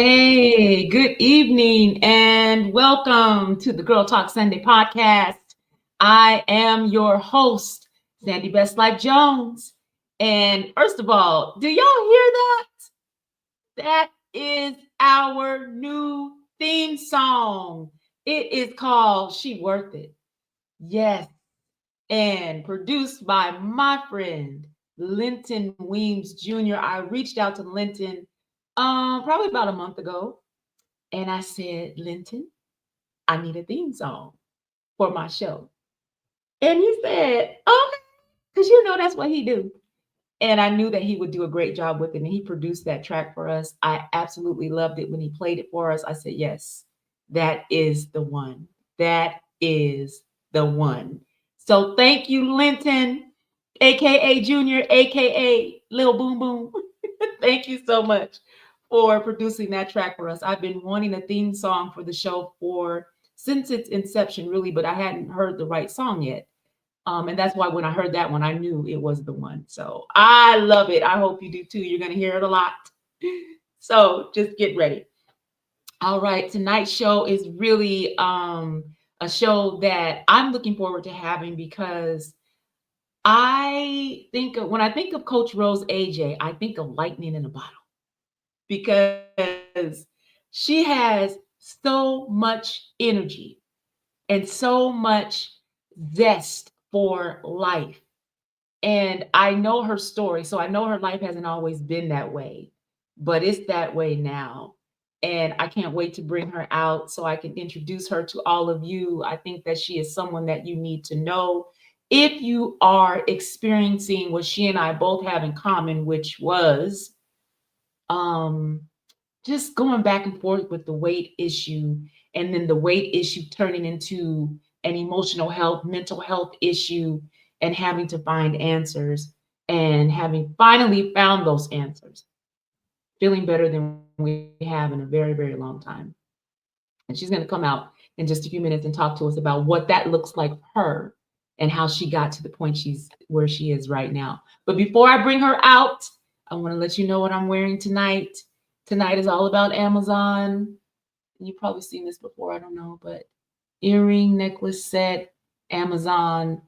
Hey, good evening and welcome to the Girl Talk Sunday podcast. I am your host, Sandy Best Life Jones. And first of all, do y'all hear that? That is our new theme song. It is called She Worth It. Yes. And produced by my friend, Linton Weems Jr. I reached out to Linton probably about a month ago. And I said, Linton, I need a theme song for my show. And he said, okay, because that's what he do. And I knew that he would do a great job with it. And he produced that track for us. I absolutely loved it when he played it for us. I said, yes, that is the one. That is the one. So thank you, Linton, aka Junior, aka Lil Boom Boom. Thank you so much for producing that track for us. I've been wanting a theme song for the show since its inception, really, but I hadn't heard the right song yet. And that's why when I heard that one, I knew it was the one. So I love it. I hope you do too. You're going to hear it a lot. So just get ready. All right. Tonight's show is really a show that I'm looking forward to having because when I think of Coach Rose AJ, I think of lightning in a bottle because she has so much energy and so much zest for life. And I know her story, so I know her life hasn't always been that way, but it's that way now. And I can't wait to bring her out so I can introduce her to all of you. I think that she is someone that you need to know if you are experiencing what she and I both have in common, which was um, just going back and forth with the weight issue, and then the weight issue turning into an emotional health, mental health issue, and having to find answers, and having finally found those answers, feeling better than we have in a very, very long time. And she's going to come out in just a few minutes and talk to us about what that looks like for her and how she got to the point she's where she is right now. But before I bring her out, I want to let you know what I'm wearing tonight. Tonight is all about Amazon. You've probably seen this before, I don't know, but earring, necklace set, Amazon.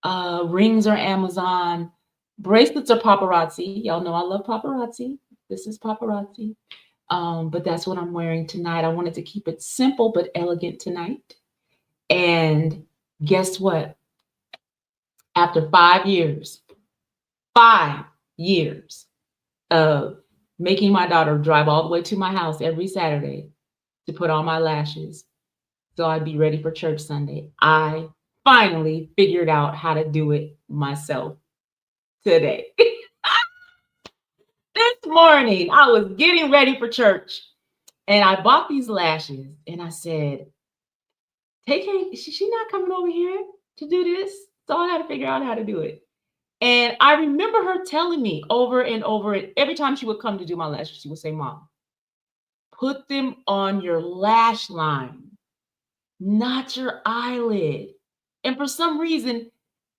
Rings are Amazon. Bracelets are paparazzi. Y'all know I love paparazzi. This is paparazzi. But that's what I'm wearing tonight. I wanted to keep it simple but elegant tonight. And guess what? After 5 years of making my daughter drive all the way to my house every Saturday to put on my lashes so I'd be ready for church Sunday, I finally figured out how to do it myself today. This morning, I was getting ready for church and I bought these lashes and I said, she not coming over here to do this. So I had to figure out how to do it. And I remember her telling me over and over, and every time she would come to do my lashes, she would say, Mom, put them on your lash line, not your eyelid. And for some reason,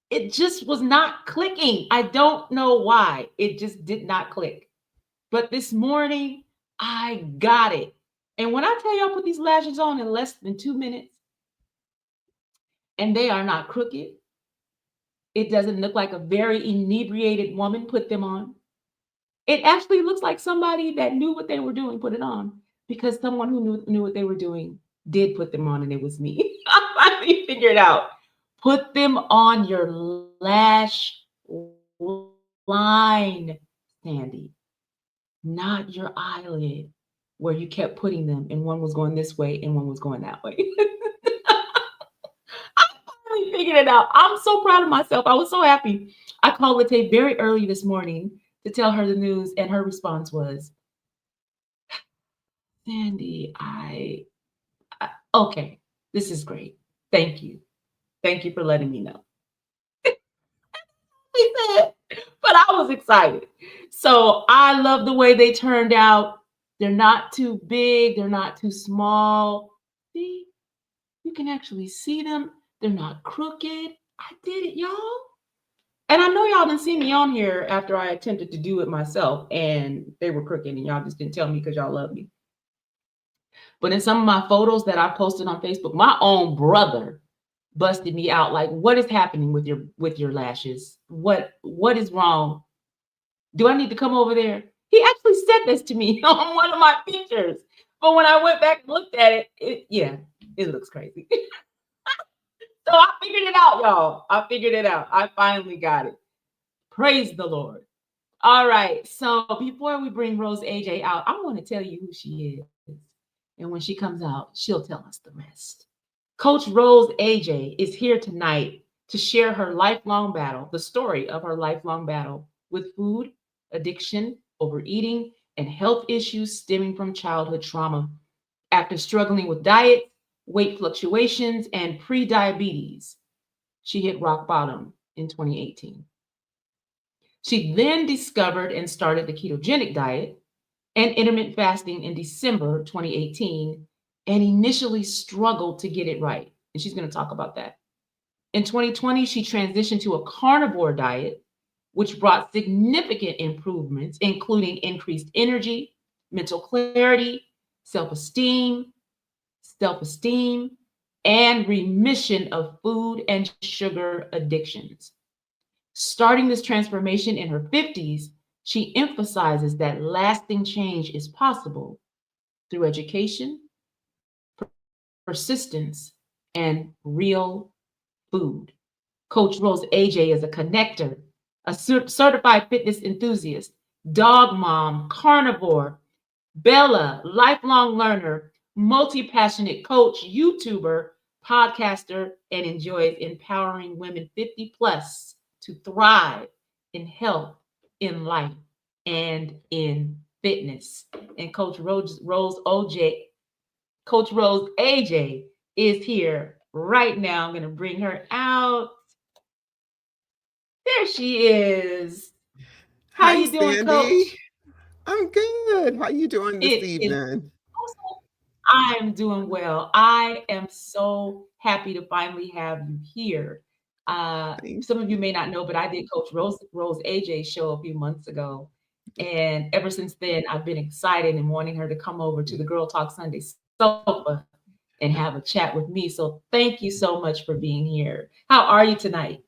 it just was not clicking. I don't know why. It just did not click. But this morning, I got it. And when I tell you I put these lashes on in less than 2 minutes, and they are not crooked, it doesn't look like a very inebriated woman put them on. It actually looks like somebody that knew what they were doing put it on, because someone who knew what they were doing did put them on, and it was me. I finally figured out. Put them on your lash line, Sandy, not your eyelid, where you kept putting them, and one was going this way and one was going that way. I finally figured it out. I'm so proud of myself. I was so happy. I called Late very early this morning to tell her the news, and her response was, Sandy, okay, this is great. Thank you. Thank you for letting me know. He said, but I was excited. So I love the way they turned out. They're not too big, they're not too small. See, you can actually see them. They're not crooked. I did it, y'all. And I know y'all didn't see me on here after I attempted to do it myself and they were crooked and y'all just didn't tell me because y'all love me. But in some of my photos that I posted on Facebook, my own brother busted me out like, what is happening with your lashes? What is wrong? Do I need to come over there? He actually said this to me on one of my pictures. But when I went back and looked at it, yeah, it looks crazy. So I figured it out, y'all. I figured it out. I finally got it. Praise the Lord. All right. So before we bring Rose AJ out, I want to tell you who she is. And when she comes out, she'll tell us the rest. Coach Rose AJ is here tonight to share her lifelong battle, the story of her lifelong battle with food, addiction, overeating, and health issues stemming from childhood trauma. After struggling with diet, weight fluctuations, and pre-diabetes, she hit rock bottom in 2018. She then discovered and started the ketogenic diet and intermittent fasting in December 2018 and initially struggled to get it right. And she's going to talk about that. In 2020, she transitioned to a carnivore diet, which brought significant improvements, including increased energy, mental clarity, self-esteem, and remission of food and sugar addictions. Starting this transformation in her 50s, she emphasizes that lasting change is possible through education, persistence, and real food. Coach Rose AJ is a connector, a certified fitness enthusiast, dog mom, carnivore, Bella, lifelong learner, multi-passionate coach, YouTuber, podcaster, and enjoys empowering women 50 plus to thrive in health, in life, and in fitness. And Coach Rose AJ is here right now. I'm going to bring her out. There she is. How Hi, you doing, Sandy. Coach? I'm good. How you doing this It is evening? awesome. I am doing well. I am so happy to finally have you here. Thank Some of you you. may not know, but I did Coach Rose AJ show a few months ago. And ever since then, I've been excited and wanting her to come over to the Girl Talk Sunday sofa and have a chat with me. So thank you so much for being here. How are you tonight?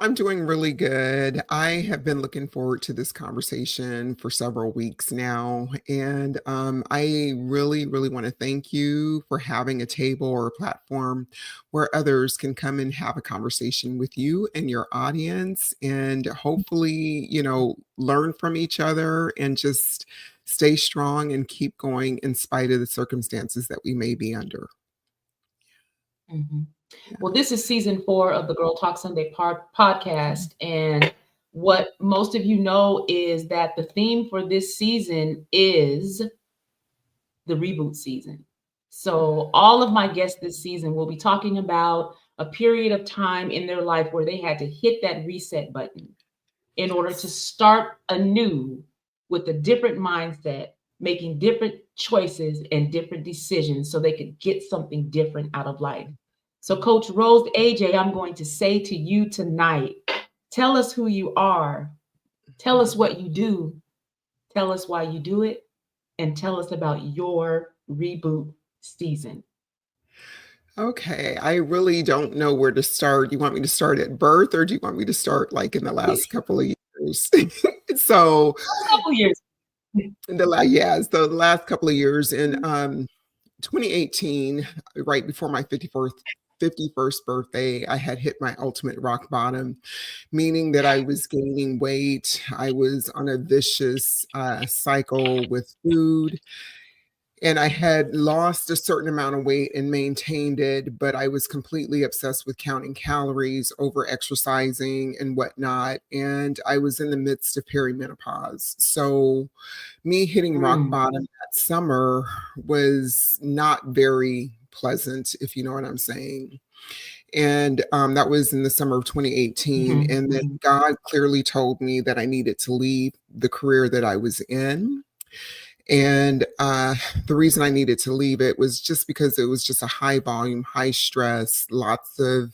I'm doing really good. I have been looking forward to this conversation for several weeks now. And I really, really want to thank you for having a table or a platform where others can come and have a conversation with you and your audience and hopefully, learn from each other and just stay strong and keep going in spite of the circumstances that we may be under. Mhm. Yeah. Well, this is season 4 of the Girl Talk Sunday podcast. And what most of you know is that the theme for this season is the reboot season. So, all of my guests this season will be talking about a period of time in their life where they had to hit that reset button in order to Yes. start anew with a different mindset, making different choices and different decisions so they could get something different out of life. So, Coach Rose AJ, I'm going to say to you tonight, tell us who you are, tell us what you do, tell us why you do it, and tell us about your reboot season. Okay, I really don't know where to start. You want me to start at birth or do you want me to start like in the last couple of years? So, A couple years. so the last couple of years in 2018, right before my 51st birthday, I had hit my ultimate rock bottom, meaning that I was gaining weight. I was on a vicious cycle with food and I had lost a certain amount of weight and maintained it, but I was completely obsessed with counting calories, over exercising, and whatnot. And I was in the midst of perimenopause. So, me hitting rock Mm, bottom that summer was not very pleasant, if you know what I'm saying. And that was in the summer of 2018. mhm, And then mhm, God clearly told me that I needed to leave the career that I was in and the reason I needed to leave it was just because it was just a high volume, high stress, lots of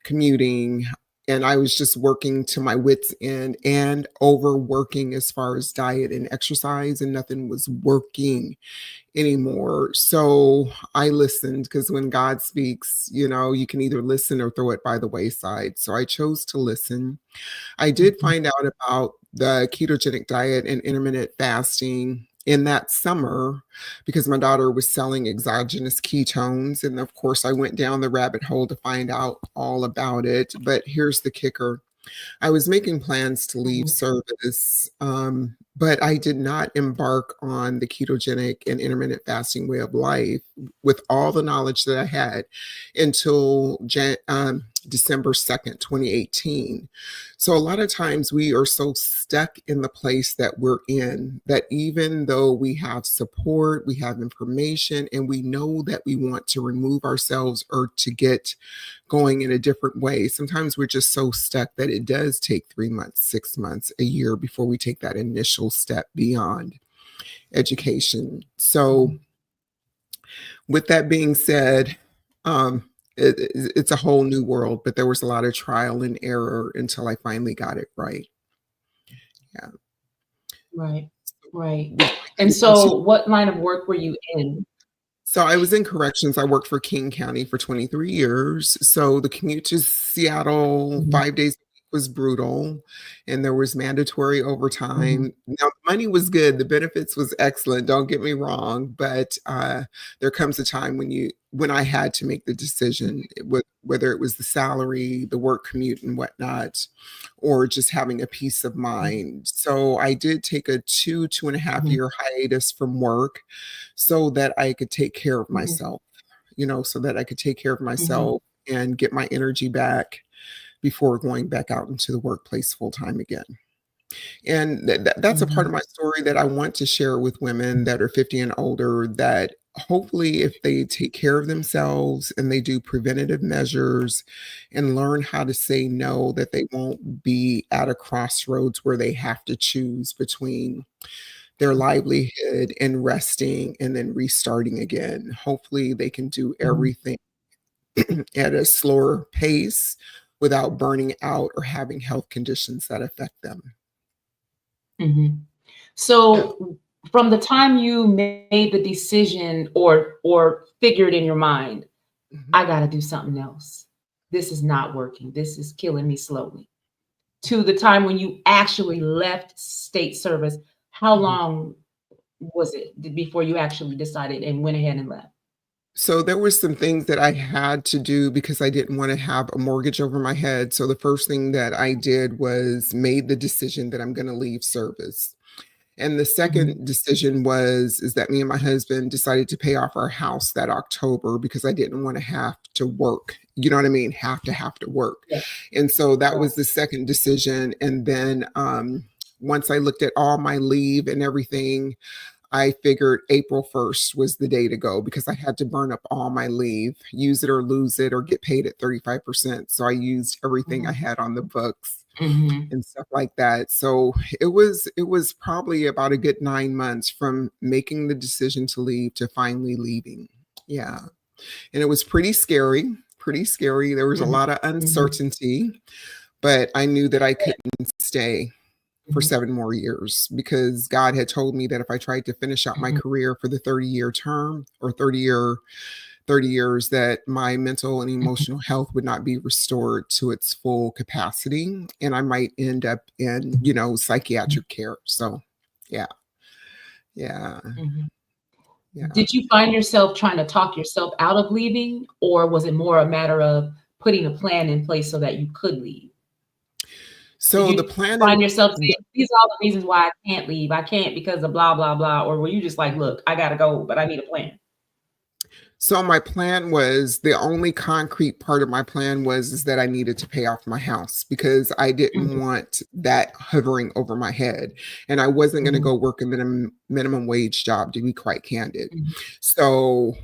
commuting. and I was just working to my wits' end and overworking as far as diet and exercise, and nothing was working anymore. So I listened because when God speaks, you can either listen or throw it by the wayside. So I chose to listen. I did Mhm. find out about the ketogenic diet and intermittent fasting in that summer because my daughter was selling exogenous ketones. And of course, I went down the rabbit hole to find out all about it. But here's the kicker: I was making plans to leave Mhm. service, but I did not embark on the ketogenic and intermittent fasting way of life with all the knowledge that I had until December 2nd, 2018. So a lot of times we are so stuck in the place that we're in that even though we have support, we have information, and we know that we want to remove ourselves or to get going in a different way. Sometimes we're just so stuck that it does take 3 months, 6 months, a year before we take that initial step beyond education. So, Mhm. with that being said, it's a whole new world, but there was a lot of trial and error until I finally got it right. Yeah. Right. Right. Would you And like to so what line of work were you in? So I was in corrections. I worked for King County for 23 years. So the commute to Seattle Mhm. 5 days a week was brutal, and there was mandatory Mhm. overtime. Now, money was good. The benefits was excellent. Don't get me wrong, but there comes a time when I had to make the decision, whether it was the salary, the work commute, and whatnot, or just having a peace of Mhm. mind. So I did take a 2.5 Mhm. year hiatus from work so that I could take care of Mhm. myself, so that I could take care of Mhm. myself and get my energy back before going back out into the workplace full time again. And that's a part of Mhm. my story that I want to share with women that are 50 and older, that hopefully if they take care of themselves and they do preventative measures and learn how to say no, that they won't be at a crossroads where they have to choose between their livelihood and resting and then restarting again. Hopefully, they can do Mhm. everything at a slower pace without burning out or having health conditions that affect them. Mhm. So from the time you made the decision or figured in your mind, Mhm, I got to do something else. This is not working. This is killing me slowly. To the time when you actually left state service, how mhm. long was it before you actually decided and went ahead and left? So there were some things that I had to do because I didn't want to have a mortgage over my head. So the first thing that I did was made the decision that I'm going to leave service. And the Mhm. second decision is that me and my husband decided to pay off our house that October because I didn't want to have to work. You know what I mean? Have to work. Yeah. And so that Right. was the second decision. And then once I looked at all my leave and everything, I figured April 1st was the day to go because I had to burn up all my leave, use it or lose it, or get paid at 35%. So I used everything I Mhm. had on the books Mhm. and stuff like that. So it was probably about a good 9 months from making the decision to leave to finally leaving. Yeah. And it was pretty scary, pretty scary. There was a Mhm. lot of Mhm. uncertainty, but I knew that I couldn't stay for Mhm. 7 more years because God had told me that if I tried to finish out my Mhm. career for the 30-year term or 30 years, that my mental and Mhm. emotional health would not be restored to its full capacity and I might end up in Mhm. psychiatric care. So, yeah, yeah, Mhm. yeah. Did you find yourself trying to talk yourself out of leaving, or was it more a matter of putting a plan in place so that you could leave? Did So the you plan find in yourself saying, "These are all the reasons why I can't leave. I can't because of blah, blah, blah," or were you just like, "Look, I gotta go, but I need a plan?" So my plan was the only concrete part of my plan was is that I needed to pay off my house because I didn't Mhm. want that hovering over my head. And I wasn't going to Mhm. go work a minimum wage job, to be quite candid. Mhm. So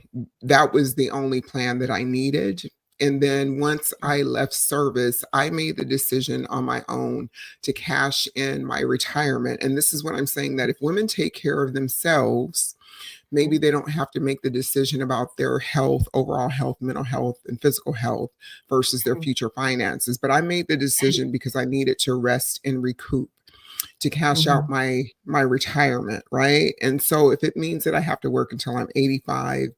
that was the only plan that I needed. And then once I left service, I made the decision on my own to cash in my retirement. And this is what I'm saying, that if women take care of themselves, Maybe they don't have to make the decision about their health, overall health, mental health, and physical health versus their future finances. But I made the decision because I needed to rest and recoup to cash out my retirement, right? And so if it means that I have to work until I'm 85,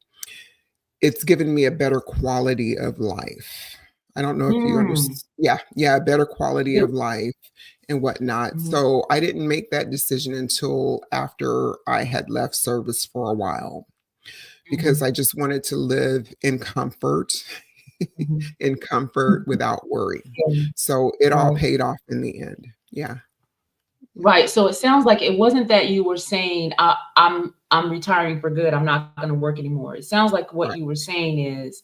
it's given me a better quality of life. I don't know if you Mm. understand. Yeah, a better quality It- of life and whatnot. mhm. So I didn't make that decision until after I had left service for a while because Mhm. I just wanted to live in comfort, Mhm. in comfort without worry. Yeah, So it all right. paid off in the end. Yeah. Yeah. Right. So it sounds like it wasn't that you were saying, I'm retiring for good. I'm not going to work anymore. It sounds like what Right. you were saying is,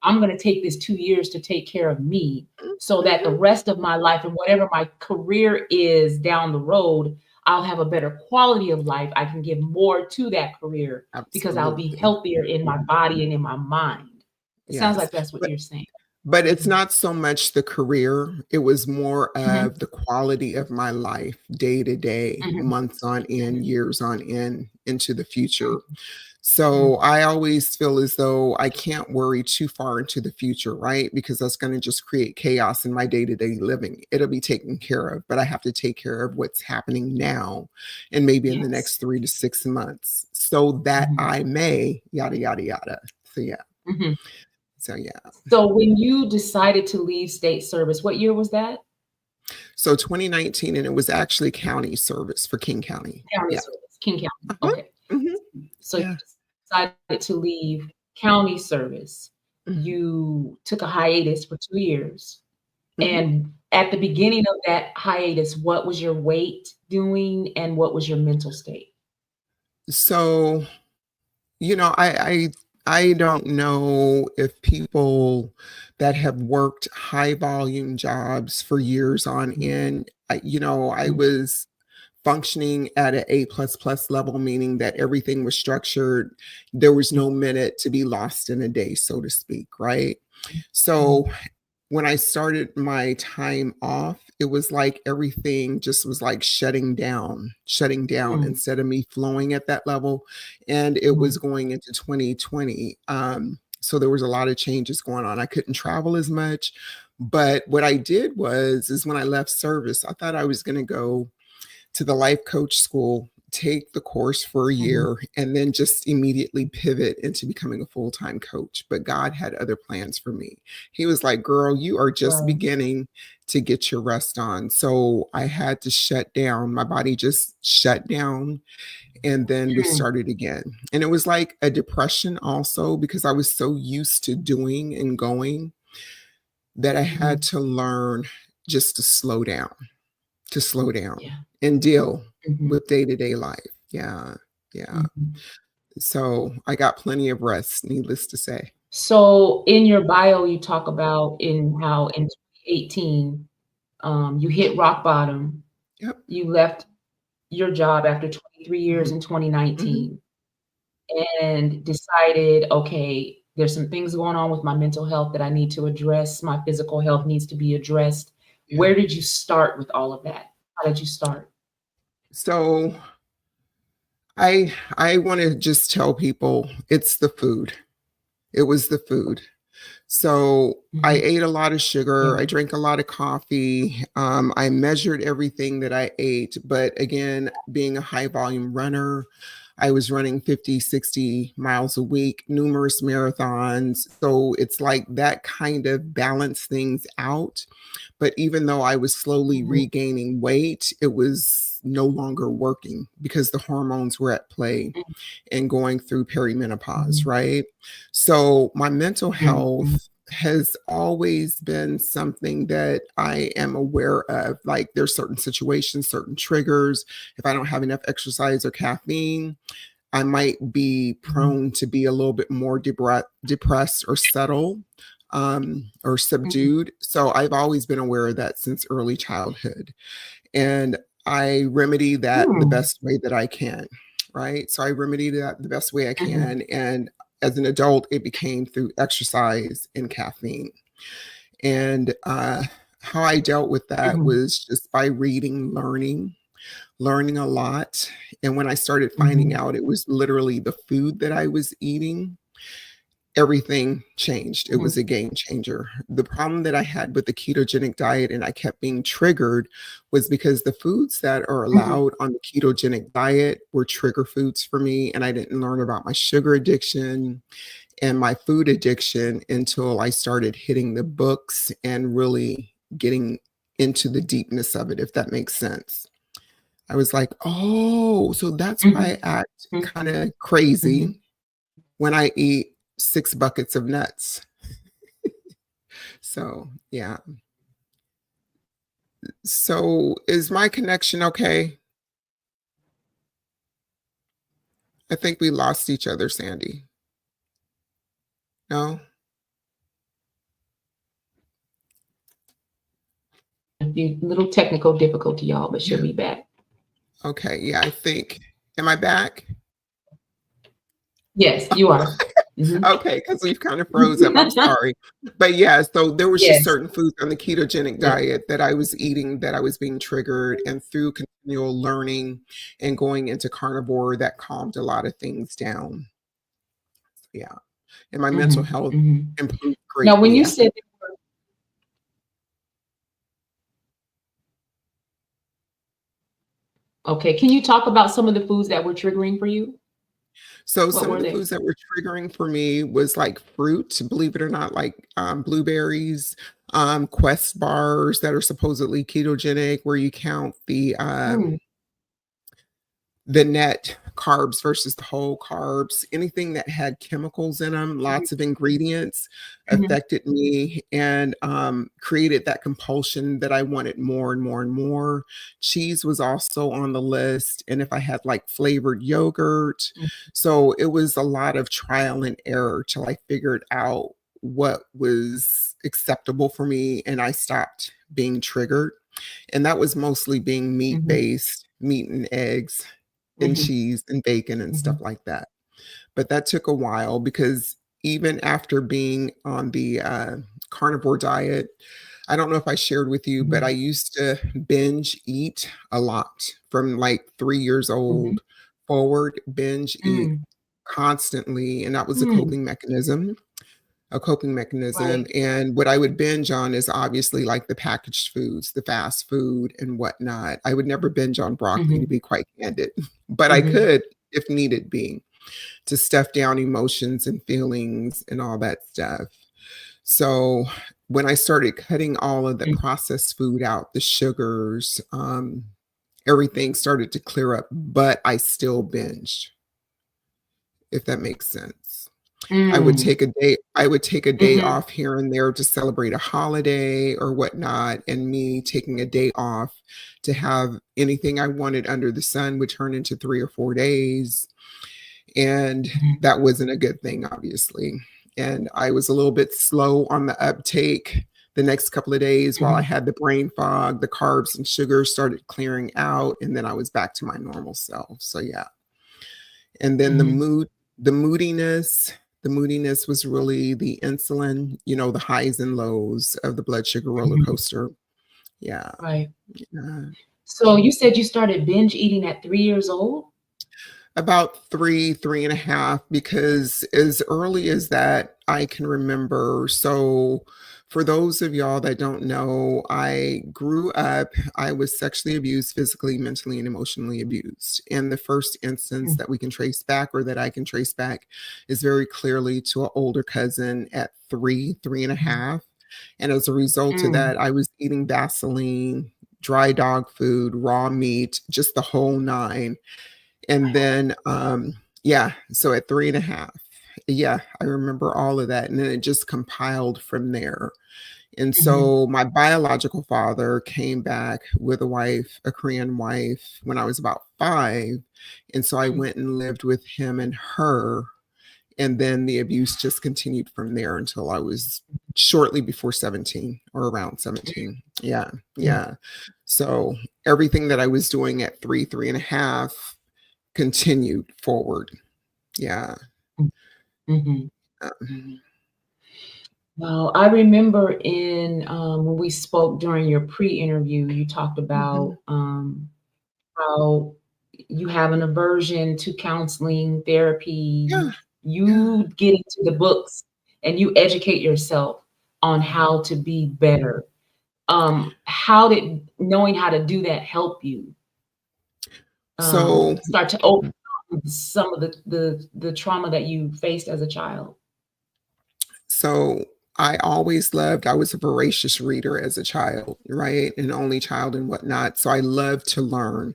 I'm going to take this 2 years to take care of me so that the Mhm. rest of my life and whatever my career is down the road, I'll have a better quality of life. I can give more to that career because I'll be Absolutely. healthier in my body and in my mind. It sounds Yes. like that's what But you're saying. But it's Mhm. not so much the career, it was more Mhm. of the quality of my life day to day, Mhm. months on end, years on end into the future. Mhm. So Mhm. I always feel as though I can't worry too far into the future, right? Because that's going to just create chaos in my day to day living. It'll be taken care of, but I have to take care of what's happening now and maybe in the Yes. next 3 to 6 months so that Mhm. I may yada, yada, yada. So, yeah. Mhm. So, yeah. So when you decided to leave state service, what year was that? So 2019, and it was actually county service for King County. County Yeah. service, King County. Uh-huh. Okay. Mhm. So you Yeah. decided to leave county service. Mhm. You took a hiatus for 2 years. Mhm. And at the beginning of that hiatus, what was your weight doing and what was your mental state? So, you know, I don't know if people that have worked high volume jobs for years on Mhm, end, I mhm, was functioning at an A plus plus level, meaning that everything was structured. There was mhm, no minute to be lost in a day, so to speak, right? mhm, So when I started my time off, it was like everything just was like shutting down mhm, instead of me flowing at that level. And it mhm, was going into 2020. So there was a lot of changes going on. I couldn't travel as much. But what I did is when I left service, I thought I was going to go to the life coach school, take the course for a mhm. year, and then just immediately pivot into becoming a full time coach. But God had other plans for me. He was like, girl, you are just Right. beginning to get your rest on. So I had to shut down. My body just shut down. And then we Mm, started again. And it was like a depression also because I was so used to doing and going that I had mhm. to learn just to slow down Yeah. and deal Mhm, with day-to-day life. Yeah, yeah. mhm. So, I got plenty of rest, needless to say. So in your bio, you talk about in how in 2018, you hit rock bottom. Yep. You left your job after 23 years Mhm, in mhm. 2019 and decided, okay, there's some things going on with my mental health that I need to address. My physical health needs to be addressed. Yeah. Where did you start with all of that? How did you start? So, I wanna just tell people it's the food. It was the food. So, I Mhm. ate a lot of Yeah. sugar, I drank a lot of coffee, I measured everything that I ate, but again, being a high volume runner, I was running 50, 60 miles a week, numerous marathons, so it's like that kind of balanced things out, but even though I was slowly Mhm. regaining weight, it was no longer working because the hormones were at play Mhm. and going through perimenopause, Mhm. right? So my mental Mhm. Mhm. health has always been something that I am aware of. Like there's certain situations, certain triggers. If I don't have enough exercise or caffeine, I might be Mhm. prone to be a little bit more depressed or settle or Mhm. subdued. So I've always been aware of that since early childhood. And I remedy that the Mm. best way that I can, right? So I remedy that the best way I Mhm. can. And as an adult, it became through exercise and caffeine. And how I dealt with that Mhm. was just by reading, learning. learning a lot. And when I started finding Mhm. out it was literally the food that I was eating, everything changed. It Mhm. was a game changer. The problem that I had with the ketogenic diet and I kept being triggered was because the foods that are Mhm. allowed on the ketogenic diet were trigger foods for me. And I didn't learn about my sugar addiction and my food addiction until I started hitting the books and really getting into the deepness of it, if that makes sense. I was like, oh, so that's why Mhm. I act Mhm. kind of Mhm. crazy when I eat 6 buckets of nuts. So, yeah. So, is my connection okay? I think we lost each other, Sandy. No? A few little technical difficulty, y'all, but she'll Yeah. be back. Okay. Yeah, I think. Am I back? Yes, you are. Mhm. Okay, because we've kind of froze up. I'm sorry. But yeah, so there was just Yes. certain foods on the ketogenic Yeah. diet that I was eating that I was being triggered, and through continual learning and going into carnivore, that calmed a lot of things down. Yeah. And my mental Mhm. health Mhm. improved Now, when greatly you after. said okay, can you talk about some of the foods that were triggering for you? So What some of were the they? foods that were triggering for me was like fruit, believe it or not, like blueberries, Quest bars that are supposedly ketogenic, where you count Mm. the net carbs versus the whole carbs. Anything that had chemicals in them, Mhm. lots of ingredients, Mhm. affected me and created that compulsion that I wanted more and more and more. Cheese was also on the list. And if I had like flavored yogurt, Mm. so it was a lot of trial and error till I figured out what was acceptable for me and I stopped being triggered. And that was mostly being meat Mhm. based, meat and eggs and Mhm. cheese and bacon and stuff Mhm. like that. But that took a while because even after being on the carnivore diet, I don't know if I shared with you, but I Mhm. used to binge eat a lot from like 3 years Mhm. old forward, binge eat Mm. constantly. And that was Mm. a coping Right. mechanism. And what I would binge on is obviously like the packaged foods, the fast food and whatnot. I would never binge on broccoli, to Mhm. be quite candid, but I Mhm. could if needed be to stuff down emotions and feelings and all that stuff. So when I started cutting all of the Mm. processed food out, the sugars, everything started to clear up, but I still binged, if that makes sense. Mm. I would take a day Mhm. off here and there to celebrate a holiday or whatnot, and me taking a day off to have anything I wanted under the sun would turn into 3 or 4 days, and Mhm. that wasn't a good thing, obviously, and I was a little bit slow on the uptake the next couple of days while I Mhm. had the brain fog, the carbs and sugars started clearing out, and then I was back to my normal self, so yeah. And then Mhm. the moodiness was really the insulin, the highs and lows of the blood sugar roller Mhm. coaster. Yeah, Right. yeah. So you said you started binge eating at 3 years old? About 3, 3.5, because as early as that, I can remember. So, for those of y'all that don't know, I grew up, I was sexually abused, physically, mentally, and emotionally abused. And the first instance Mm. that we can trace back or that I can trace back is very clearly to an older cousin at 3, three and a Mhm. half. And as a result of Mm. that, I was eating Vaseline, dry dog food, raw meat, just the whole nine and then, yeah, so at 3.5, yeah, I remember all of that, and then it just compiled from there. And Mhm. so my biological father came back with a wife, a Korean wife, when I was about 5, and so I Mm. went and lived with him and her, and then the abuse just continued from there until I was shortly before 17 or around 17. Yeah, Mm. yeah. So everything that I was doing at 3, 3.5 continued forward. Yeah. Mm. Mhm. Um, Mhm. Well, I remember when we spoke during your pre-interview, you talked mhm, about, how you have an aversion to counseling, therapy, Yeah, yeah. you get into the books and you educate yourself on how to be better. How did knowing how to do that help you, So start to overcome some of the trauma that you faced as a child? so I always loved I was a voracious reader as a child, right? An only child and whatnot. So I loved to learn.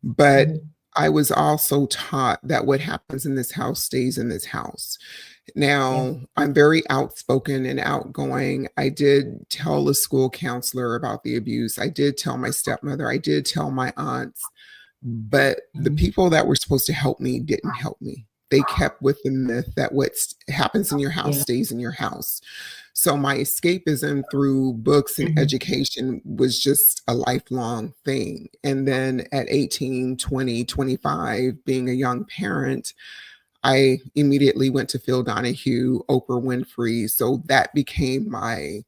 But Mhm. I was also taught that what happens in this house stays in this house. Yeah. Now, I'm very outspoken and outgoing. I did tell the school counselor about the abuse. I did tell my stepmother. I did tell my aunts. But the Mhm. people that were supposed to help me didn't help me. They kept with the myth that what happens in your house Yeah. stays in your house. So my escapism through books and Mhm. education was just a lifelong thing. And then at 18, 20, 25, being a young parent, I immediately went to Phil Donahue, Oprah Winfrey. So that became my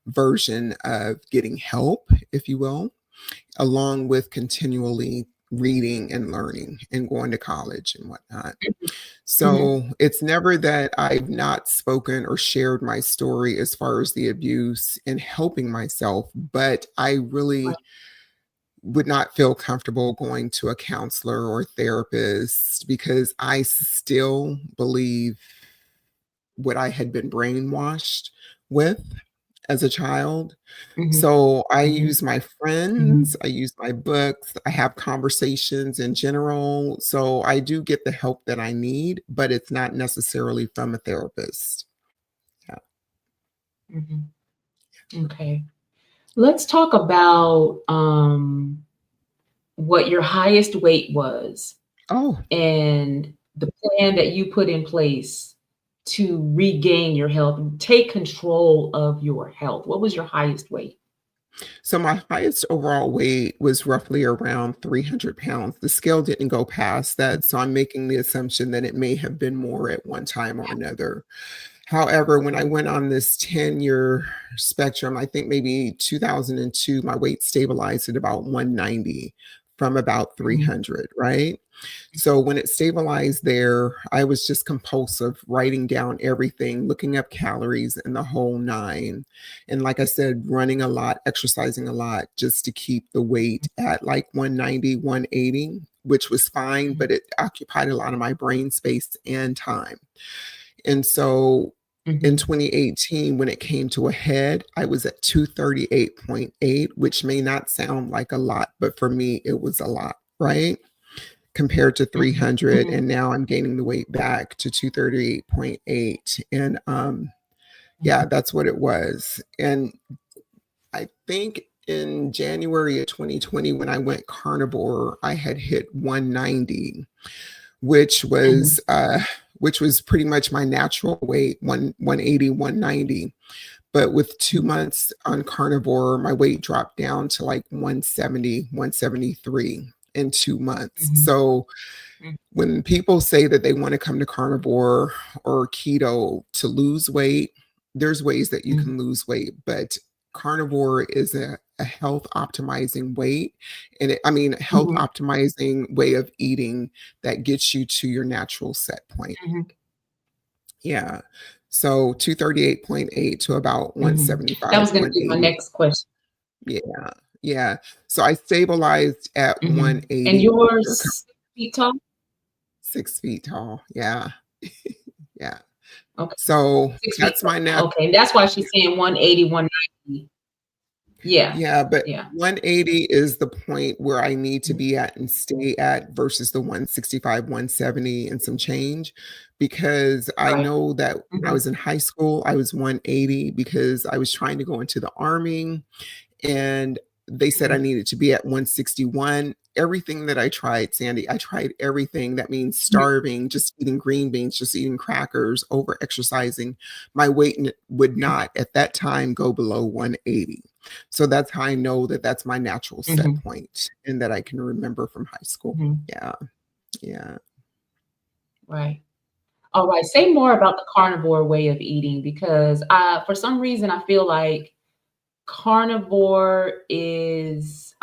version of getting help, if you will, along with continually reading and learning and going to college and whatnot. Mhm. So it's never that I've not spoken or shared my story as far as the abuse and helping myself, but I Right. really would not feel comfortable going to a counselor or therapist because I still believe what I had been brainwashed with as a child. Mhm. So I Mhm. use my friends, Mhm. I use my books, I have conversations in general. So I do get the help that I need, but it's not necessarily from a therapist. Yeah. Mhm. Okay. Let's talk about, what your highest weight was Oh, and the plan that you put in place to regain your health and take control of your health. What was your highest weight? so my highest overall weight was roughly around 300 pounds. The scale didn't go past that. So I'm making the assumption that it may have been more at one time or another. However, when I went on this 10-year spectrum, I think maybe 2002, my weight stabilized at about 190 from about Mhm. 300, right? So when it stabilized there, I was just compulsive, writing down everything, looking up calories and the whole nine. And like I said, running a lot, exercising a lot just to keep the weight at like 190, 180, which was fine, Mhm. but it occupied a lot of my brain space and time. And so in Mhm. 2018, when it came to a head, I was at 238.8, which may not sound like a lot, but for me, it was a lot, right? Compared to Mhm. 300. Mhm. And now I'm gaining the weight back to 238.8. And yeah, Mhm. that's what it was. And I think in January of 2020, when I went carnivore, I had hit 190, which Mhm. was which was pretty much my natural weight, 180, 190. But with 2 months on carnivore, my weight dropped down to like 170, 173 in 2 months. Mhm. So Mhm. when people say that they want to come to carnivore or keto to lose weight, there's ways that you Mhm. can lose weight, but carnivore is a health optimizing weight and I mean health Mhm. optimizing way of eating that gets you to your natural set point. Mhm. Yeah. So 238.8 to about Mhm. That 175, was gonna be my 180. next question. Yeah. Yeah. So I stabilized at Mhm. And 180 you're after 6 feet tall? 6 feet tall. Yeah. Yeah. Okay. So 6 feet that's my tall. nat Okay, that's why she's saying 180, 190. Yeah. yeah, but Yeah. 180 is the point where I need to Mhm. be at and stay at versus the 165, 170 and some change, because I Right. know that when I Mhm. was in high school, I was 180 because I was trying to go into the army and they said I Mhm. needed to be at 161. Everything that I tried, Sandy, I tried everything. That means Mhm. starving, just eating green beans, just eating crackers, over exercising. My weight would not at that time go below 180. So that's how I know that that's my natural set Mhm. point and that I can remember from high school. Mhm. Yeah. Yeah. Right. Alright, say more about the carnivore way of eating because, for some reason, I feel like carnivore is,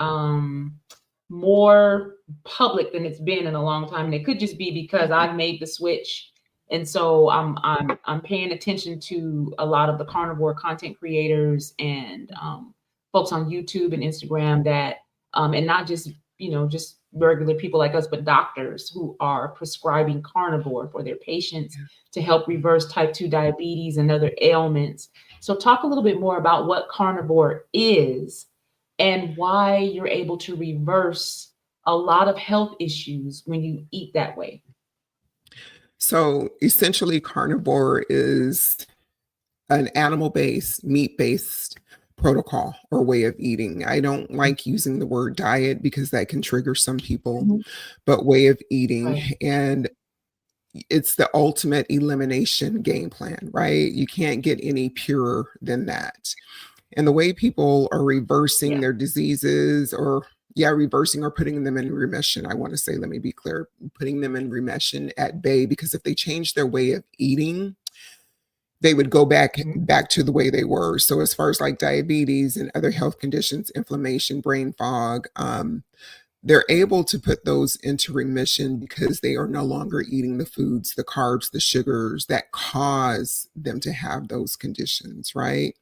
more public than it's been in a long time. And it could just be because I've made the switch. And so I'm paying attention to a lot of the carnivore content creators and folks on YouTube and Instagram that and not just, just regular people like us, but doctors who are prescribing carnivore for their patients to help reverse type 2 diabetes and other ailments. So talk a little bit more about what carnivore is and why you're able to reverse a lot of health issues when you eat that way. So essentially, carnivore is an animal-based, meat-based protocol or way of eating. I don't like using the word diet because that can trigger some people, Mhm. but way of eating. Right. And it's the ultimate elimination game plan, right? You can't get any purer than that. And the way people are reversing Yeah. their diseases or reversing or putting them in remission. I want to say, let me be clear, putting them in remission at bay, because if they change their way of eating, they would go Mhm. back to the way they were. So as far as like diabetes and other health conditions, inflammation, brain fog, they're able to put those into remission because they are no longer eating the foods, the carbs, the sugars that cause them to have those conditions, right?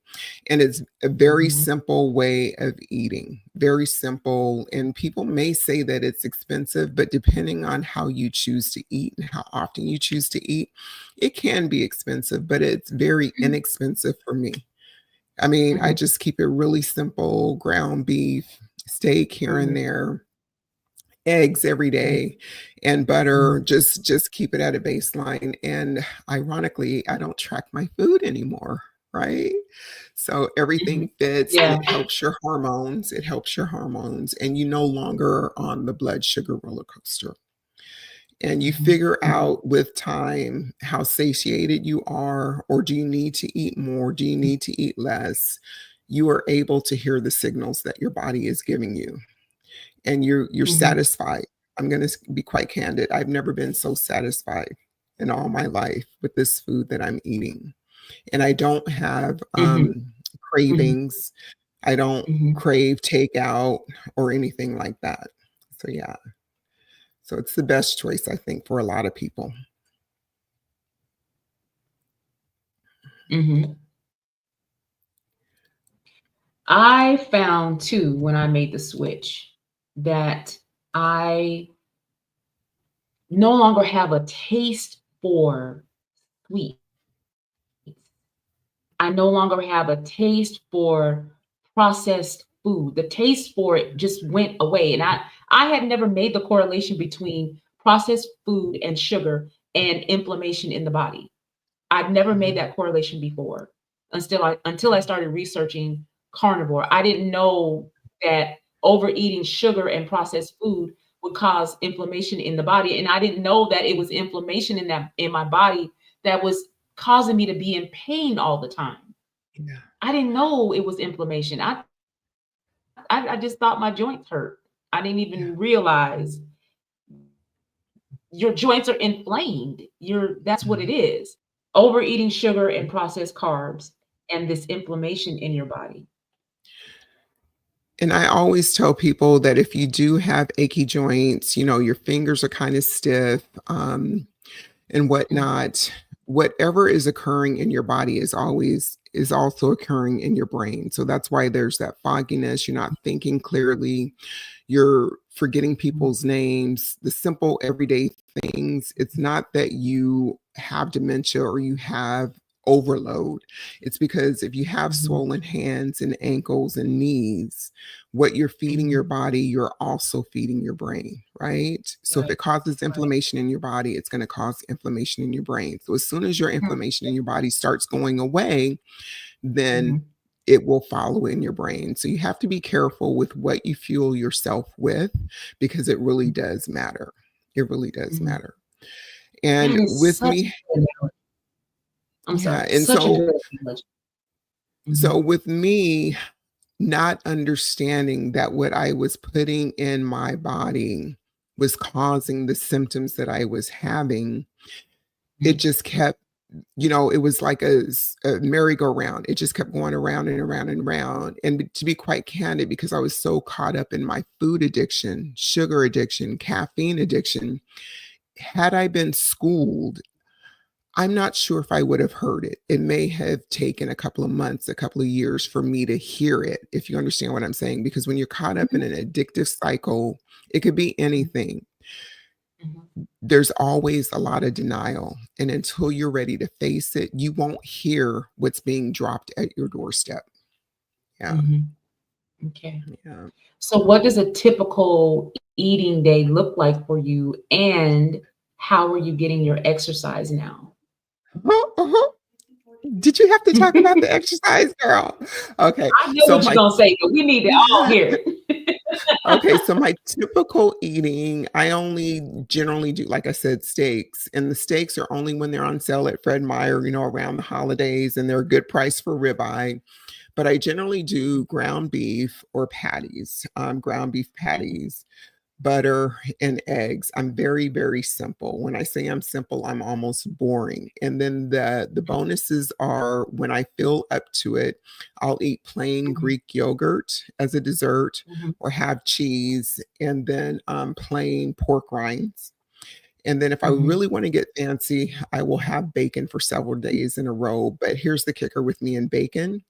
And it's a very Mhm. simple way of eating, very simple. And people may say that it's expensive, but depending on how you choose to eat and how often you choose to eat, it can be expensive, but it's very inexpensive for me. I mean, I Mhm. just keep it really simple: ground beef, steak here and Mhm. there, eggs every Mhm. day, and butter. Mhm. Just keep it at a baseline. And ironically, I don't track my food anymore, right? So Mhm. everything fits. Yeah. It helps your hormones, and you no longer are on the blood sugar roller coaster. And you Mhm. figure Mhm. out with time how satiated you are, or do you need to eat more? Do you need to eat less? You are able to hear the signals that your body is giving you, and you're Mhm. satisfied. I'm going to be quite candid. I've never been so satisfied in all my life with this food that I'm eating. And I don't have Mhm. Mhm. cravings. I don't Mhm. crave takeout or anything like that. So yeah. So it's the best choice, I think, for a lot of people. Mhm. I found too when I made the switch that I no longer have a taste for sweets. I no longer have a taste for processed food. The taste for it just went away. And I had never made the correlation between processed food and sugar and inflammation in the body. I've never made Mhm. that correlation before until I started researching carnivore. I didn't know that overeating sugar and processed food would cause inflammation in the body, and I didn't know that it was inflammation in my body that was causing me to be in pain all the time. Yeah. I didn't know it was inflammation. I just thought my joints hurt. I didn't Yeah. even realize your joints are inflamed. That's what it Mhm. is. Overeating sugar and processed carbs and this inflammation in your body. And I always tell people that if you do have achy joints, your fingers are kind of stiff, and Mhm. whatnot, whatever is occurring in your body is also occurring in your brain. So that's why there's that fogginess. You're not thinking clearly. You're forgetting Mhm. people's names, the simple everyday things. It's not that you have dementia or you have overload. It's because if you have Mhm. swollen hands and ankles and knees, what you're feeding your Mhm. body, you're also feeding your brain, right? So if Right. it causes Right. inflammation in your body, it's going to cause inflammation in your brain. So as soon as your Mhm. inflammation in your body starts going away, then Mhm. it will follow in your brain. So you have to be careful with what you fuel yourself with, because it really does matter. It really does Mhm. matter. That And is with such me, a good analogy. I'm yeah. sorry, And such a so, good analogy. so Mhm. with me, not understanding that what I was putting in my body was causing the symptoms that I was having, it Mhm. just kept it was like a merry-go-round. It just kept going around and around and around. And to be quite candid, because I was so caught up in my food addiction, sugar addiction, caffeine addiction, had I been schooled, I'm not sure if I would have heard it. It may have taken a couple of months, a couple of years for me to hear it, if you understand what I'm saying. Because when you're caught up in Mhm, an addictive cycle, it could be mhm, anything. mhm, There's always a lot of denial. And until you're ready to face it, you won't hear what's being dropped at your doorstep. Yeah. mhm. Okay. Yeah. So what does a typical eating day look like for you, and how are you getting your exercise now? Uh-huh, uh-huh. Did you have to talk about the exercise, girl? Okay. I know So what you're my gonna say, but we need to all hear it. Okay, so my typical eating, I only generally do, like I said, steaks, and the steaks are only when they're on sale at Fred Meyer, around the holidays, and they're a good price for ribeye. But I generally do ground beef or patties, ground beef patties, butter, and eggs. I'm very, very simple. When I say I'm simple, I'm almost boring. And then the bonuses are when I feel up to it, I'll eat plain Mhm, Greek yogurt as a dessert mhm, or have cheese and then plain pork rinds. And then if I mhm, really want to get fancy, I will have bacon for several days in a row. But here's the kicker with me and bacon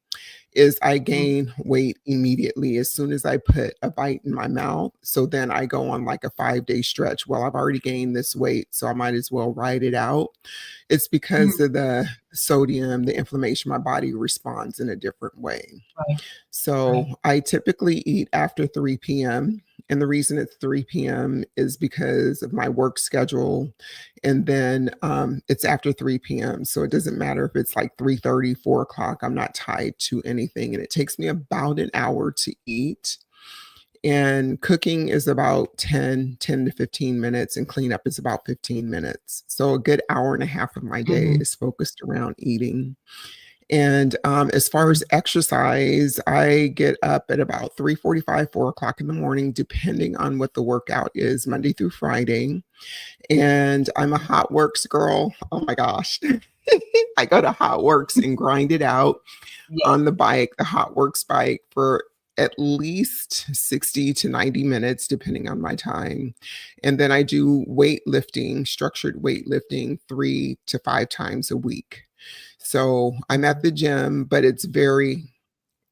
is I mhm, gain weight immediately as soon as I put a bite in my mouth. So then I go on like a 5-day stretch. Well, I've already gained this weight, so I might as well ride it out. It's because mhm. of the sodium, the inflammation, my body responds in a different way. Right, So right. I typically eat after 3 p.m. And the reason it's 3 p.m. is because of my work schedule. And then it's after 3 p.m. So it doesn't matter if it's like 3:30, 4 o'clock. I'm not tied to anything. And it takes me about an hour to eat. And cooking is about 10 to 15 minutes, and cleanup is about 15 minutes. So a good hour and a half of my day Mhm, is focused around eating. And, as far as mhm, exercise, I get up at about 3:45, 4 o'clock in the morning, depending on what the workout is, Monday through Friday. And I'm a mhm. Hot Works girl. Oh my gosh. I go to Hot Works and grind it out Yeah. on the bike, the Hot Works bike, for at least 60 to 90 minutes, depending on my time. And then I do weightlifting, structured weightlifting 3 to 5 times a week. So I'm at Mhm, the gym, but it's very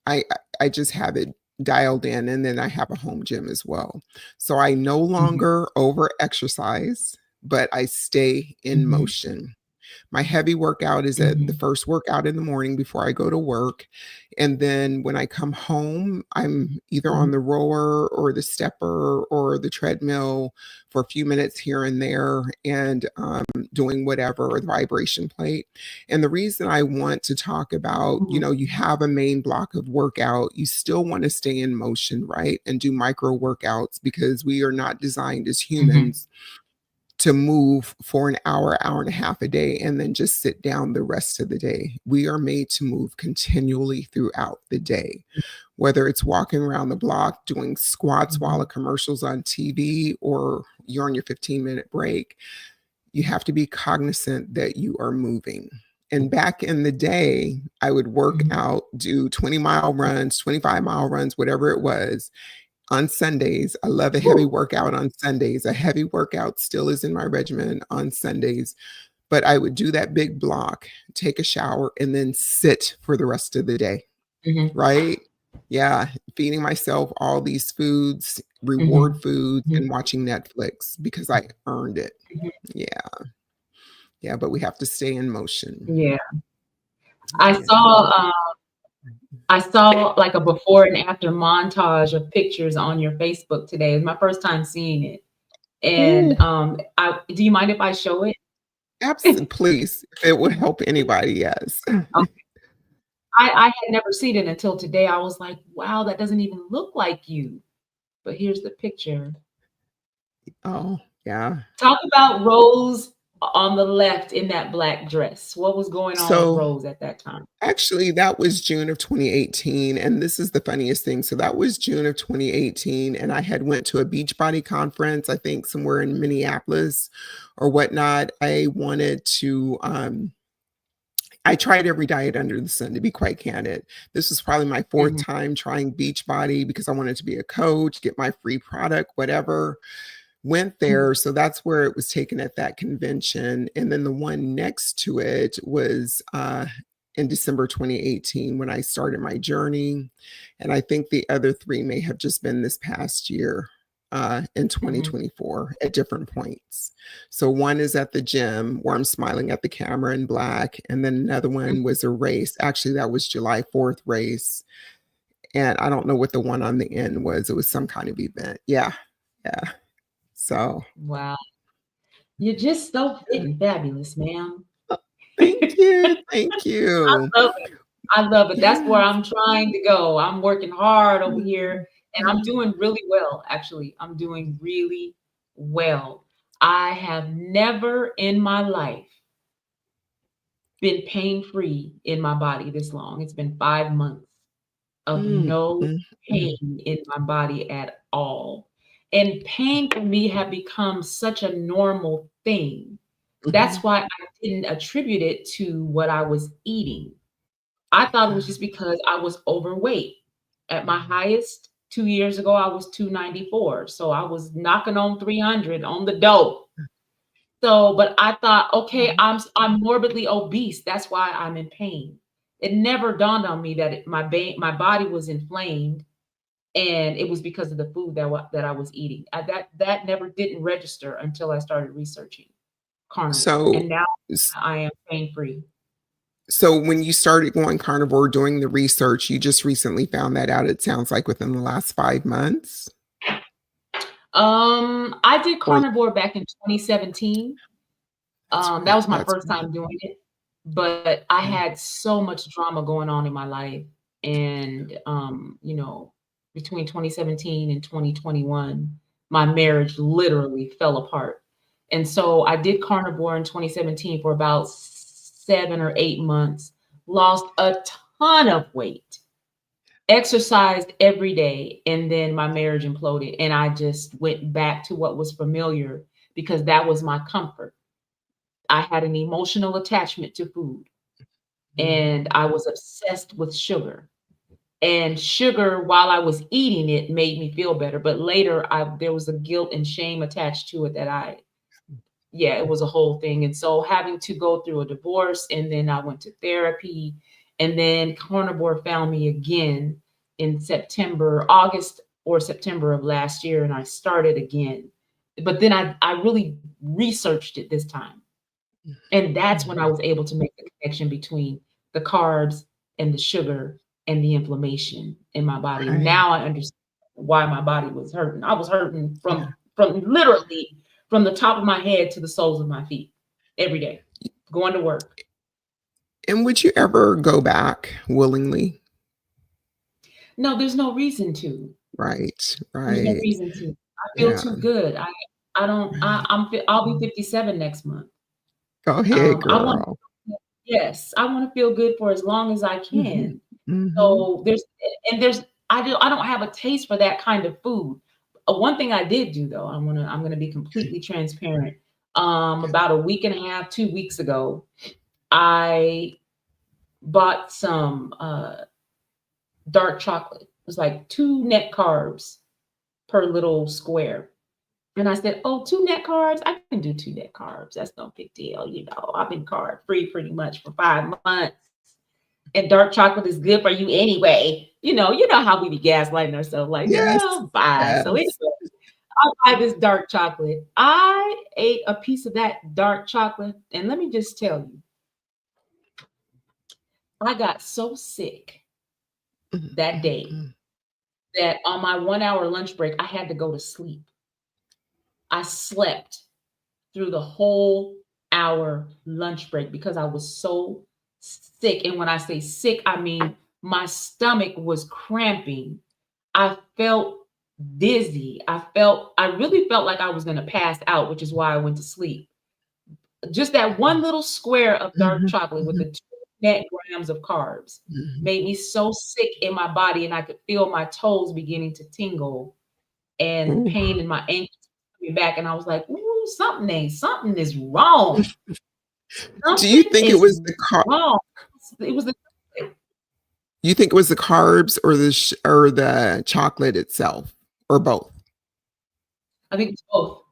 I just have it dialed in, and then I have a home gym as well. So I no mhm, longer over exercise, but I stay in mhm, motion. My heavy workout is at the mhm, first workout in the morning before I go to work. And then when I come home, I'm either mhm, on the rower or the stepper or the treadmill for a few minutes here and there and doing whatever, or the vibration plate. And the reason I want to talk about, mhm, you have a main block of workout, you still want to stay in motion, right? And do micro workouts because we are not designed as mhm, humans to move for an hour, hour and a half a day, and then just sit down the rest of the day. We are made to move continually throughout the day, whether it's walking around the block, doing squats while a mhm, commercial's on TV, or you're on your 15-minute break. You have to be cognizant that you are moving. And back in the day, I would work mhm, out, do 20-mile runs, 25-mile runs, whatever it was, on Sundays. I love a heavy Woo. workout on Sundays. A heavy workout still is in my regimen on Sundays, but I would do that big block, take a shower, and then sit for the rest of the day, Mhm, right? Yeah, feeding myself all these foods, reward mhm, foods, mhm, and watching Netflix because I earned it. mhm. Yeah, yeah, but we have to stay in motion. Yeah. I Yeah. saw, I saw like a before and after montage of pictures on your Facebook today. It's my first time seeing it. Ooh, And, I do you mind if I show it? please, if it would help anybody, yes. I had never seen it until today. I was like, "Wow, that doesn't even look like you." But here's the picture. Oh, yeah. Talk about Rose on the left in that black dress. What was going on with So Rose at that time? actually, that was June of 2018, and this is the funniest thing. So that was June of 2018, and I had went to a Beachbody conference, I think somewhere in Minneapolis or whatnot. I wanted to, I tried every diet under the sun, to be quite candid. This was probably my 4th Mhm, time trying Beachbody because I wanted to be a coach, get my free product, whatever. Went mhm, there, so that's where it was taken at that convention, and then the one next to it was, in December 2018 when I started my journey, and I think the other 3 may have just been this past year, in mhm, 2024 at different points. So one is at the gym where I'm smiling at the camera in black, and then another mhm. one was a race. Actually, that was July 4th race, and I don't know what the one on the end was. It was some kind of event. Yeah, yeah. So Wow. You're just so fit and fabulous, ma'am. thank you, thank you. Love it. I love it. That's where Yes. I'm trying to go. I'm working hard over here Mhm, and I'm mhm. doing really well, actually. I'm doing really well. I have never in my life been pain-free in my body this long. It's been 5 months of Mm, no mhm, pain in my body at all. And pain for me had become such a normal thing. That's mhm. why I didn't attribute it to what I was eating. I thought it was Yeah. just because I was overweight. At my highest 2 years ago, I was 294, so I was knocking on 300 on the dough. So, but I thought, "Okay, Mhm. I'm morbidly obese, that's why I'm in pain." It never dawned on me that my body was inflamed, and it was because of the food that I was eating. That never didn't register until I started researching carnivore, So and now s I am pain-free. so when you started going carnivore, doing the research, you just recently found that out, it sounds like within the last 5 months? I did Or carnivore back in 2017. that's That right, was my that's first right. time doing it, but I Okay. had so much drama going on in my life, and, between 2017 and 2021, my marriage literally fell apart, and so I did carnivore in 2017 for about 7 or 8 months, lost a ton of weight, exercised every day, and then my marriage imploded, and I just went back to what was familiar because that was my comfort. I had an emotional attachment to food, and Mhm. I was obsessed with sugar. And sugar, while I was eating it, made me feel better, but later there was a guilt and shame attached to it that yeah, it was a whole thing. And so having to go through a divorce, and then I went to therapy, and then carnivore found me again in August or September of last year, and I started again. But then I really researched it this time. And that's when I Mhm. was able to make the connection between the carbs and the sugar and the inflammation in my body. Right. Now I understand why my body was hurting. I was hurting Yeah. from literally from the top of my head to the soles of my feet every day, going to work. And would you ever go back willingly? No, there's no reason to. Right, There's no right. reason to. I feel Yeah, too good. I don't right. I'll be 57 next month. Go ahead, I want girl. Yes, I wanna feel good for as long as I Mhm, can. mhm. So there's I don't have a taste for that kind of food. One thing I did do though, I'm gonna be Okay, completely transparent. okay. About a week and a half, 2 weeks ago, I bought some dark chocolate. It was like 2 net carbs per little square. And I said, "Oh, 2 net carbs? I can do 2 net carbs. That's no big deal. I've been carb free pretty much for 5 months. And dark chocolate is good for you anyway." You know how we be gaslighting ourselves like, Yes, "Girl, fine." So anyway, yes. I buy this dark chocolate. I ate a piece of that dark chocolate, and let me just tell you, I got so sick Mhm, that mhm, day mm. that on my 1-hour lunch break, I had to go to sleep. I slept through the whole hour lunch break because I was so sick. And when I say sick, I mean my stomach was cramping. I felt dizzy. I really felt like I was going to pass out, which is why I went to sleep. Just that one little square of dark Mhm, chocolate with the mhm, 2 net grams of carbs mhm. made me so sick in my body, and I could feel my toes beginning to tingle and Ooh. pain in my ankles coming back. And I was like, "Ooh, something is wrong." Do you Something think it is was the wrong. It was the you think it was the carbs or or the chocolate itself or both? I think it's both.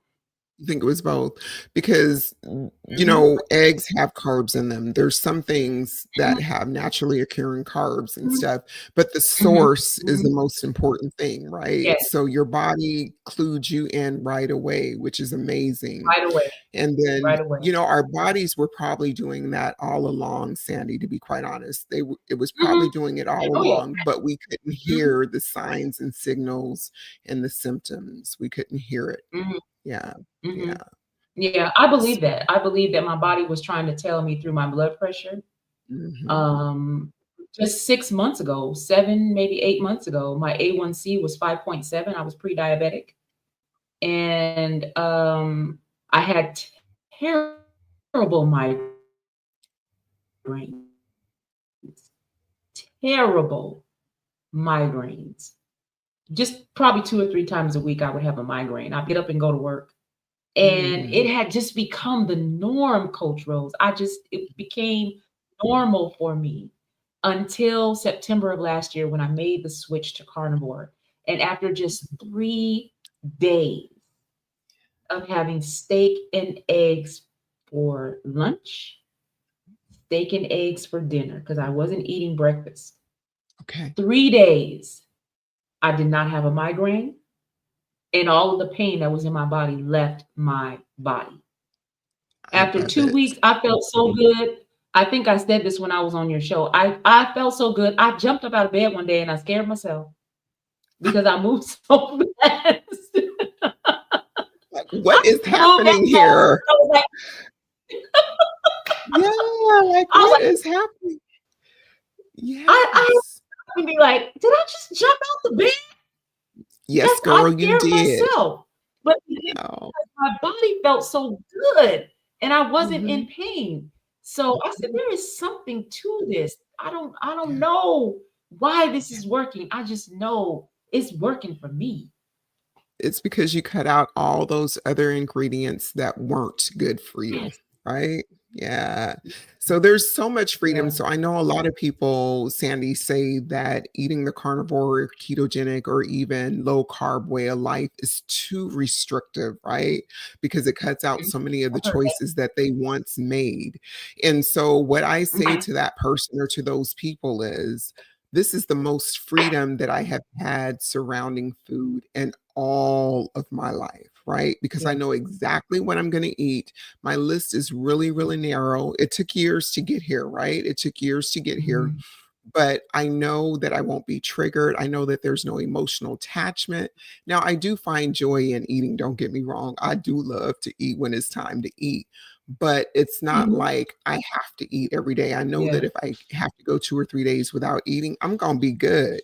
I think it was both because, Mhm, eggs have carbs in them. There's some things mhm, that have naturally occurring carbs and mhm, stuff, but the mhm, source is the mhm. most important thing, right? Yes, So your body clued you in right away, which is amazing. right away, And then, right away. our bodies were probably doing that all along, Sandy, to be quite honest. It was probably Mhm. doing it all Oh, yeah. along, but we couldn't Mhm, hear the signs and signals and the symptoms. We couldn't hear it. mhm, Yeah. mhm. Yeah. Yeah, I believe that. I believe that my body was trying to tell me through my blood pressure. Mhm. Um, just 6 months ago, 7, maybe 8 months ago, my A1C was 5.7. I was pre-diabetic, and, I had terrible migraines, terrible migraines. Just probably 2 or 3 times a week, I would have a migraine. I'd get up and go to work, and it Mhm. had just become the norm, Coach Rose. It became normal for me until September of last year when I made the switch to carnivore, and after just 3 days of having steak and eggs for lunch, steak and eggs for dinner, because I wasn't eating breakfast. Okay. 3 days, I did not have a migraine, and all of the pain that was in my body left my body. I After love 2 it. weeks, I felt so good. I think I said this when I was on your show. I felt so good. I jumped up out of bed one day and I scared myself because I moved so fast. Like, I what is moved that happening fast. here? I was like Yeah, like, I was what like is happening? I Yes. can be like, "Did I just jump out the bed?" Yes, That's I girl, you scared did. myself. But because Oh. my body felt so good and I wasn't in Mhm. pain. So I said, Mhm. there is something to this. I don't Yeah. know why this is working. I just know it's working for me. It's because you cut out all those other ingredients that weren't good for you, Yes. right? Yeah. So there's so much freedom. Yeah. So I know a lot of people, Sandy, say that eating the carnivore, ketogenic, or even low carb way of life is too restrictive, right? Because it cuts out Mhm. so many of the I've heard that. choices that they once made. And so what I say Mhm. to that person or to those people is, this is the most freedom that I have had surrounding food and all of my life, right? Because I Yeah. know exactly what I'm going to eat. My list is really, really narrow. It took years to get here, right? It took years to get here, Mhm. but I know that I won't be triggered. I know that there's no emotional attachment. Now, I do find joy in eating. Don't get me wrong. I do love to eat when it's time to eat, but it's not Mhm. like I have to eat every day. I know Yeah. that if I have to go 2 or 3 days without eating, I'm going to be good.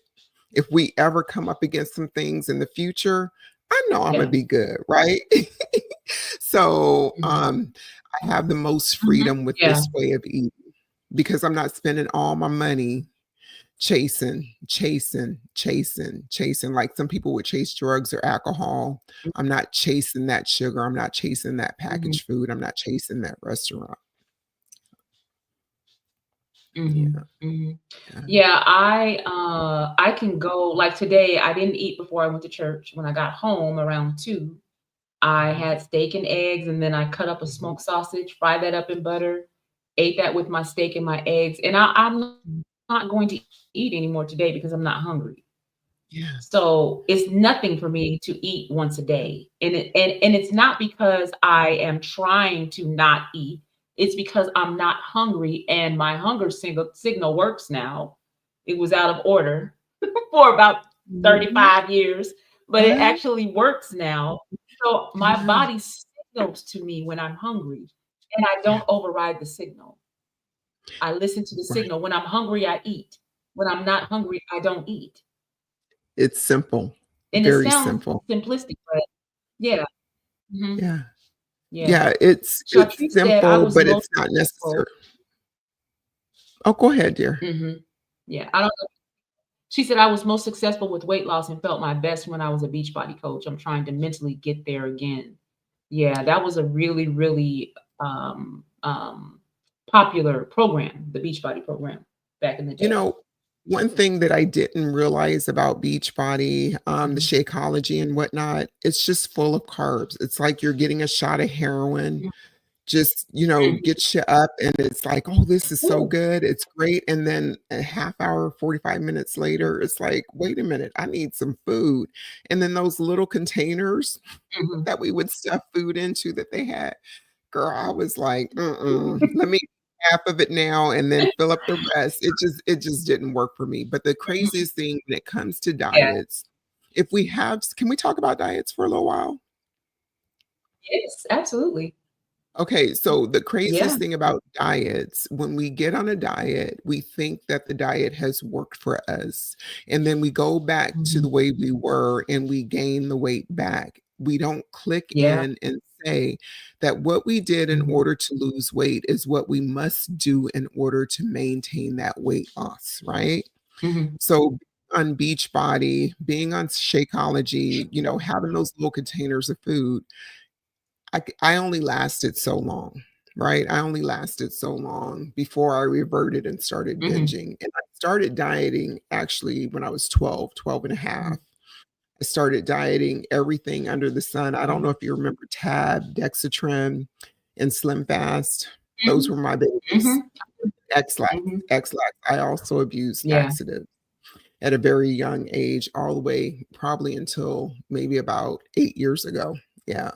If we ever come up against some things in the future, I know I'm gonna Yeah. be good, right? So, Mhm. I have the most Mhm. freedom with Yeah. this way of eating because I'm not spending all my money chasing, chasing, chasing, chasing like some people would chase drugs or alcohol. I'm not chasing that sugar. I'm not chasing that Mhm. packaged food. I'm not chasing that restaurant. Mhm. Yeah, Mhm. yeah. Yeah, I can go like today, I didn't eat before I went to church. When I got home around 2, I Mhm, had steak and eggs, and then I cut up a mhm, smoked sausage, fried that up in butter, ate that with my steak and my eggs, and I'm mhm. not going to eat anymore today because I'm not hungry. Yeah, So, it's nothing for me to eat once a day, and it's not because I am trying to not eat, it's because I'm not hungry and my hunger signal works now. It was out of order for about mhm. 35 years, but it Right? actually works now. So, my Yeah, body signals to me when I'm hungry, and I yeah, don't override the signal. I listen to the right. signal. When I'm hungry, I eat. When I'm not hungry, I don't eat. It's simple, And it very sounds simple. simplistic, but yeah. Mhm. Yeah. Yeah. Yeah, it's Chartrice said I simple, was but most it's not successful. necessary. Oh, go ahead, dear. Mhm. Yeah, I don't know. She said, "I was most successful with weight loss and felt my best when I was a Beachbody coach. I'm trying to mentally get there again." Yeah, that was a really, really, popular program, the Beachbody program back in the You day. know, one thing that I didn't realize about Beachbody, the Mhm, Shakeology and whatnot, it's just full of carbs. It's like you're getting a shot of heroin, mhm, just, mhm. gets you up and it's like, "Oh, this is so Ooh, good. It's great." And then a half hour, 45 minutes later, it's like, "Wait a minute, I need some food." And then those little containers mhm. that we would stuff food into that they had, girl, I was like, "Mm-mm, let me half of it now and then fill up the rest." It just didn't work for me. But the Mhm. craziest thing when it comes to Yeah. diets, if we have can we talk about diets for a little while? Yes, absolutely. Okay, so the Yeah. craziest thing about diets, when we get on a diet, we think that the diet has worked for us. And then we go back to Mhm. the way we were and we gain the weight back. We don't click Yeah. in and say that what we did in Mhm. order to lose weight is what we must do in order to maintain that weight loss, right? Mhm. So on Beachbody, being on Shakeology, having those little containers of food, I only lasted so long, right? I only lasted so long before I reverted and started Mhm. binging, and I started dieting actually when I was 12, 12 and a Mhm. half. I started dieting everything under the sun. I don't know Mhm. if you remember Tab, Dexatrin, and Slim Fast. Those Mhm. were my babies. Mhm. X-Lax, Mhm. X-Lax. I also abused Yeah. laxatives at a very young age, all the way probably until maybe about 8 years ago. Yeah.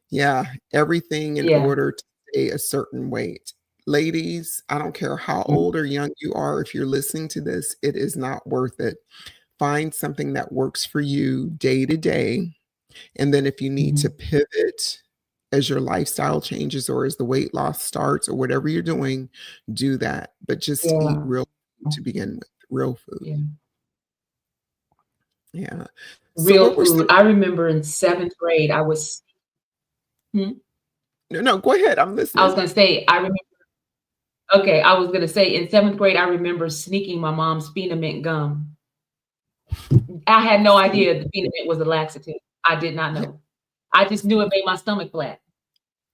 Yeah, everything in Yeah. order to stay a certain weight. Ladies, I don't care how Mhm. old or young you are, if you're listening to this, it is not worth it. Find something that works for you day to day, and then if you need to Mhm. pivot as your lifestyle changes or as the weight loss starts or whatever you're doing, do that, but just eat Yeah. real food to begin with, real food. Yeah. Yeah. So Real what were food. some I remember in 7th grade, I was hmm? No, no, go ahead, I'm I was listening. gonna say, I remember okay, I was gonna say in 7th grade, I remember sneaking my mom's Mint gum. I had no See? idea the Mint was a laxative. I did not know. I just knew it made my stomach flat.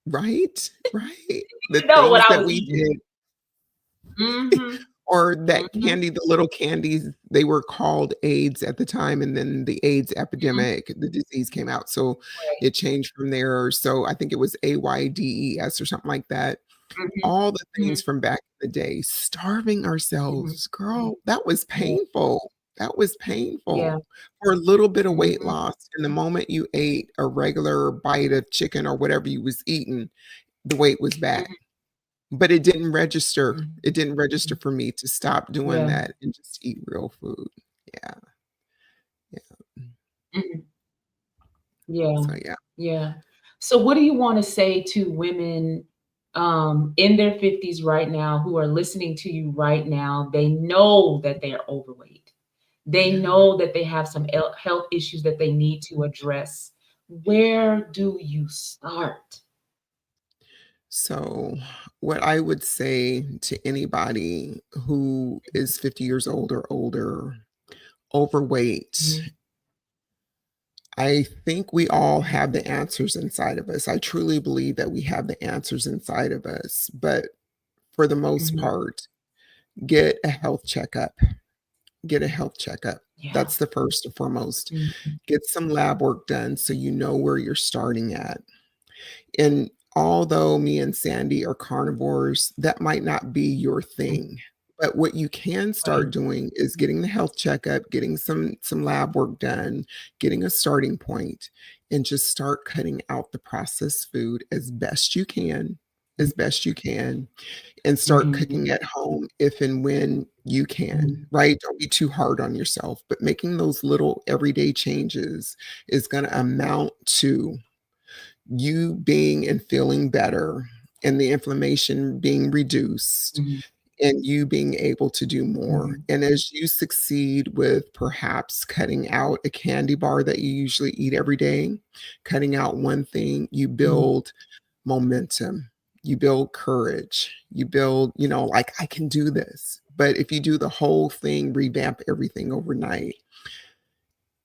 Right, right. The Didn't know what things I that was we eating. did Mhm. or that Mhm. candy, the little candies, they were called AIDS at the time, and then the AIDS Mhm. epidemic, the disease came out, so Right. it changed from there, so I think it was AIDS or something like that. Mhm. All the things Mhm. from back in the day, starving Mhm. ourselves, girl, that was Yeah. painful. That was Yeah. painful for a little bit of weight Mhm. loss, and the moment you ate a regular bite of chicken or whatever you was eating, the weight was back. Mhm. But it didn't register. Mhm. It didn't register Mhm. for me to stop doing Yeah. that and just eat real food. Yeah, yeah. Mhm. Yeah. So, yeah. Yeah. So what do you wanna say to women, in their 50s right now who are listening to you right now? They know that they are overweight. They Yeah. know that they have some health issues that they need to address. Where do you start? So, what I would say to anybody who is 50 years old or older, overweight, Mhm, I think we all have the answers inside of us. I truly believe that we have the answers inside of us, but for the most mhm. part, get a health checkup. Get a health checkup. Yeah. That's the first and foremost. Mhm, Get some lab work done so you know where you're starting at. And although me and Sandy are carnivores, that might not be your mhm. thing. But what you can Right. start doing is getting the health checkup, getting some lab work done, getting a starting point, and just start cutting out the processed food as best you can, and start Mhm, cooking at home if and when you can, mhm, right? Don't be too hard on yourself, but making those little everyday changes is going to amount to you being and feeling better and the inflammation being reduced mhm, and you being able to do more. mhm, And as you succeed with perhaps cutting out a candy bar that you usually eat every day, cutting out one thing, you mhm, build momentum, you build courage, you build, like, I can do this. But if you do the whole thing, revamp everything overnight,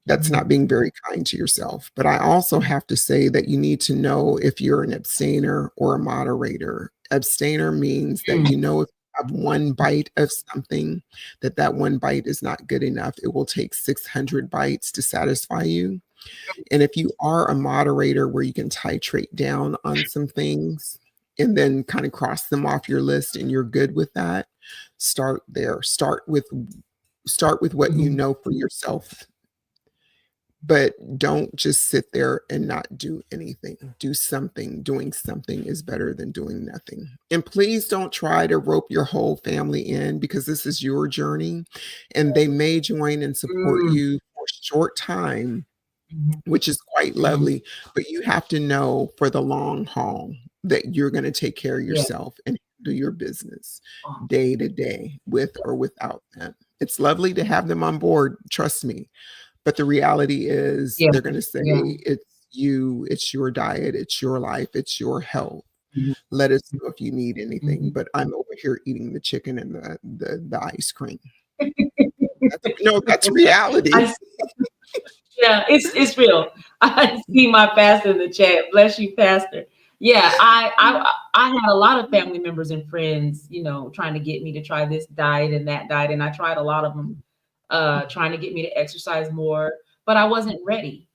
that's not mhm, being very kind to yourself. But I also have to say that you need to know if you're an abstainer or a moderator. Abstainer means that Mm. you know if you have one bite of something, that that one bite is not good enough. It will take 600 bites to satisfy you. And if you are a moderator where you can titrate down on some things and then kind of cross them off your list and you're good with that, start there. Start with what you Mhm. know for yourself, but don't just sit there and not do anything. Do something. Doing something is better than doing nothing. And please don't try to rope your whole family in, because this is your journey and they may join and support Mm. you for a short time, Mhm. which is quite Mhm. lovely, but you have to know for the long haul that you're going to take care of Yeah. yourself and do your business Oh, day to day with or without them. It's lovely to have them on board, trust me, but the reality is yeah. they're going to say, Yeah. it's you, it's your diet, it's your life, it's your health. Mhm. Let us know if you need anything, Mhm. but I'm over here eating the chicken and the ice cream. No, that's reality. I Yeah, it's real. I see my pastor in the chat. Bless you, pastor. Yeah, I had a lot of family members and friends, trying to get me to try this diet and that diet, and I tried a lot of them, trying to get me to exercise more, but I wasn't ready.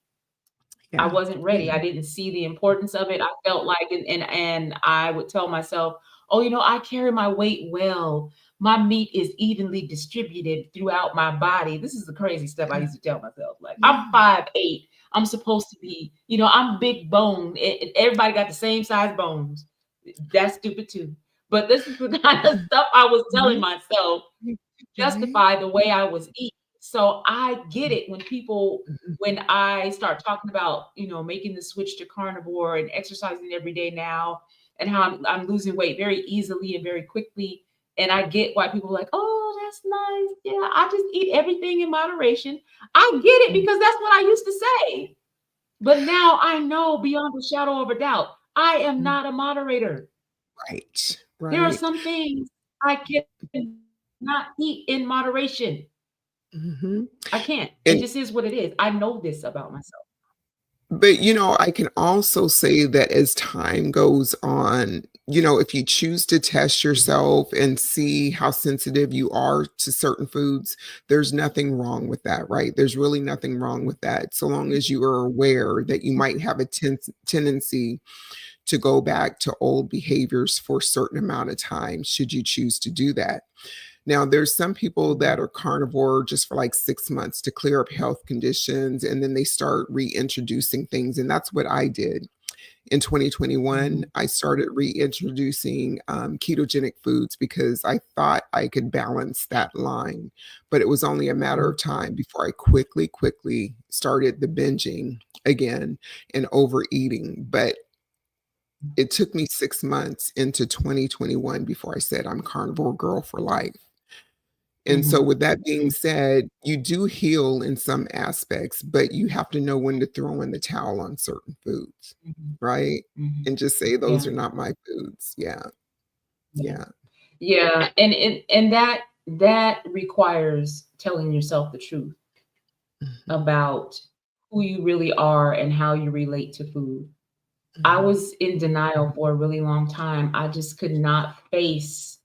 I Yeah. wasn't ready. Yeah. I didn't see the importance of it. I felt like, and I would tell myself, "Oh, I carry my weight well. My meat is evenly distributed throughout my body." This is the crazy stuff I used to tell myself. Like, I'm Yeah. 5'8". I'm supposed to be, I'm big bone. Everybody got the same size bones. That's stupid too. But this is the kind of stuff I was telling Mhm. myself Right? justify the way I was eating. So I get it Mhm. when I start talking about, making the switch to carnivore and exercising every day now, and how I'm losing weight very easily and very quickly. And I get why people are like, "Oh, that's nice. Yeah, I just eat everything in moderation." I get it Mhm. because that's what I used to say. But now I know beyond a shadow of a doubt, I am Mhm. not a moderator. Right. There are Right. some things I cannot eat in moderation. Mhm. I can't. It And just is what it is. I know this about myself. but, I can also say that as time goes on, if you choose to test yourself and see how sensitive you are to certain foods, there's nothing wrong with that, right? There's really nothing wrong with that, so long as you are aware that you might have a tendency to go back to old behaviors for a certain amount of time, should you choose to do that. Now, there's some people Mhm, that are carnivore just for like 6 months to clear up health conditions, and then they start reintroducing things. And that's what I did. In 2021, mhm, I started reintroducing ketogenic foods because I thought I could balance that line. But it was only a matter mhm, of time before I quickly started the binging again and overeating. But it took me 6 months into 2021 before I said I'm carnivore girl for life. And so mhm, with that being mhm, said, you do heal in some aspects, but you have to know when to throw in the towel on certain foods, mhm, right? mhm. And just say, "Those Yeah, are not my foods." Yeah, yeah, yeah. yeah, and that requires telling yourself the truth Mhm, about who you really are and how you relate to food. I mhm, was in denial for a really long time. I just could not face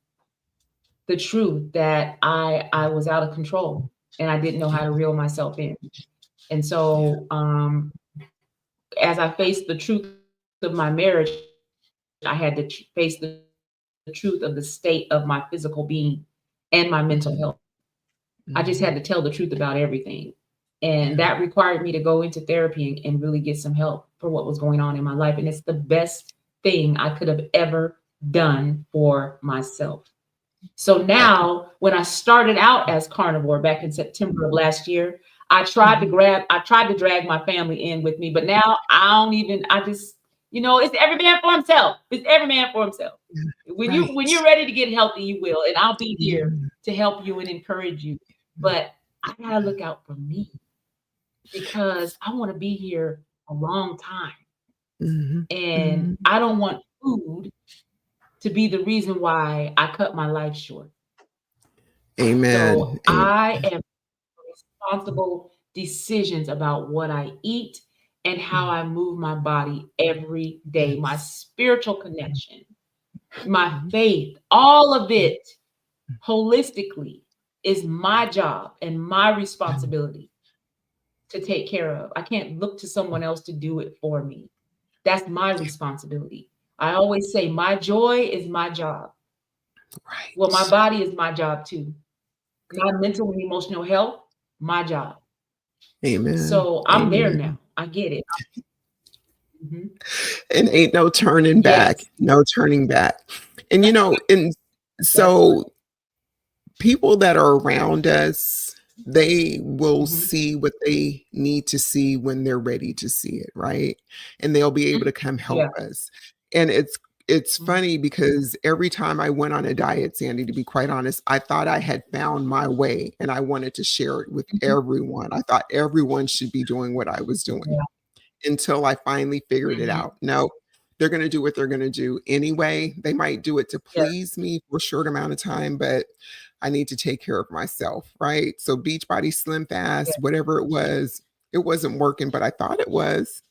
the truth that I was out of control and I didn't know how to reel myself in. And yeah, so, as I faced the truth of my marriage, I had to face the truth of the state of my physical being and my mental mhm, health. I just had mhm, to tell the truth about everything. And yeah, that required me to go into therapy and really get some help for what was going on in my life. And it's the best thing I could have ever done for myself. So that now, when I started out as carnivore back in September of last year, mhm, I tried to drag my family in with me, but now I just, it's every man for himself. It's every man for himself. yeah, When right. you're ready to get healthy, you will, and I'll be here Yeah, to help you and encourage you. yeah, But I gotta look out for me because I want to be here a long time, mhm, and mhm. I don't want food to be the reason why I cut my life short. Amen, So I am responsible decisions about what I eat and how amen. I move my body every day. My Yes. spiritual connection my Mhm. faith, all of it holistically is my job and my Yeah. responsibility to take care of. I can't look to someone else to do it for me. That's my responsibility. I always say my joy is my job. Well, my Right. body is my job too. My mental and emotional health, my job. Amen. So I'm there Amen. now. I get it. Mhm. And ain't no turning back, Yes, no turning back. And, and that's right. so people that are around us, they will Mhm. see what they need to see when they're ready to see it, right? And they'll be able to come help Yeah. us. And it's Mhm. funny because every time I went on a diet, Sandy, to be quite honest, I thought I had found my way and I wanted to share it with Mhm. everyone. I thought everyone should be doing what I was doing Yeah. until I finally figured it Mhm. out. No, they're going to do what they're going to do anyway. They might do it to Yeah. please me for a short amount of time, but I need to take care of myself, right? So Beachbody Slim Yeah. Fast, whatever it wasn't working, but I thought it was.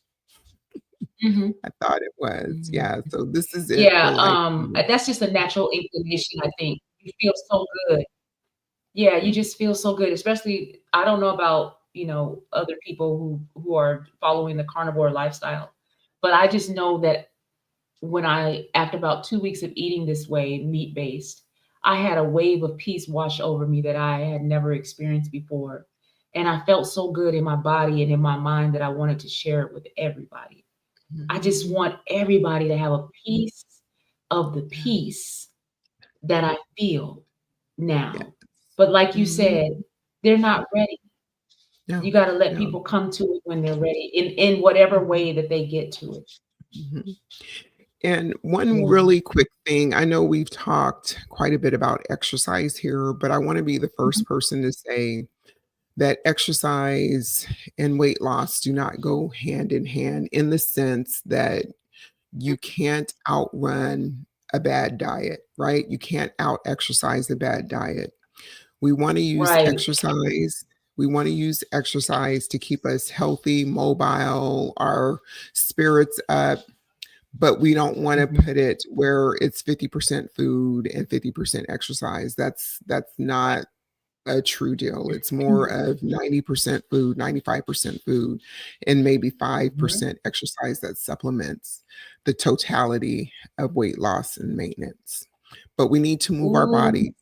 Mhm. I thought it was. Mhm. Yeah. So this is it for Yeah, life. that's just a natural inclination, I think. You feel so good. Yeah, you just feel so good, especially I don't know about, other people who are following the carnivore lifestyle, but I just know that when after about 2 weeks of eating this way, meat-based, I had a wave of peace wash over me that I had never experienced before, and I felt so good in my body and in my mind that I wanted to share it with everybody. I just Mhm. want everybody to have a piece of the Yeah. peace that I feel Yeah. now. But like you Mhm. said, they're not ready. You No. gotta let No. people come to it when they're ready in whatever Mhm. way that they get to it. Mhm. And one Yeah. really quick thing, I know we've talked quite a bit about exercise here, but I want to be the Mhm. first person to say that exercise and weight loss do not go hand in hand in the sense that you can't outrun a bad diet, right? You can't out exercise a bad diet. We want to use Right. exercise. We want to use exercise to keep us healthy, mobile, our spirits up, but we don't want to Mhm. put it where it's 50% food and 50% exercise. That's not a true deal. It's more of 90% food, 95% food, and maybe Mhm. 5% exercise that supplements the totality of weight loss and maintenance. But we need to move our Ooh, bodies.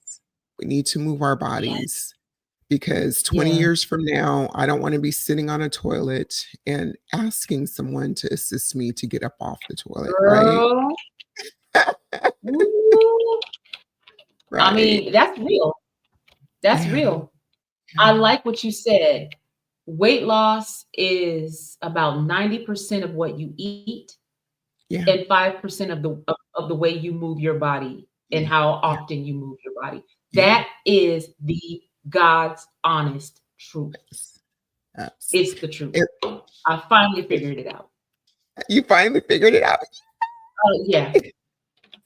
We need to move our yes. bodies because 20 Yeah. years from now, I don't want to be sitting on a toilet and asking someone to assist me to get up off the toilet, right? Girl. Ooh. I Right. mean, that's real. That's Yeah. real. I Yeah. like what you said. Weight loss is about 90% of what you eat Yeah. and 5% of the way you move your body and Yeah. how Yeah. often you move your body. Yeah. That is the God's honest truth. Yes. Yes. It's the truth. It, I finally figured it out. you finally figured it out. Oh, yeah.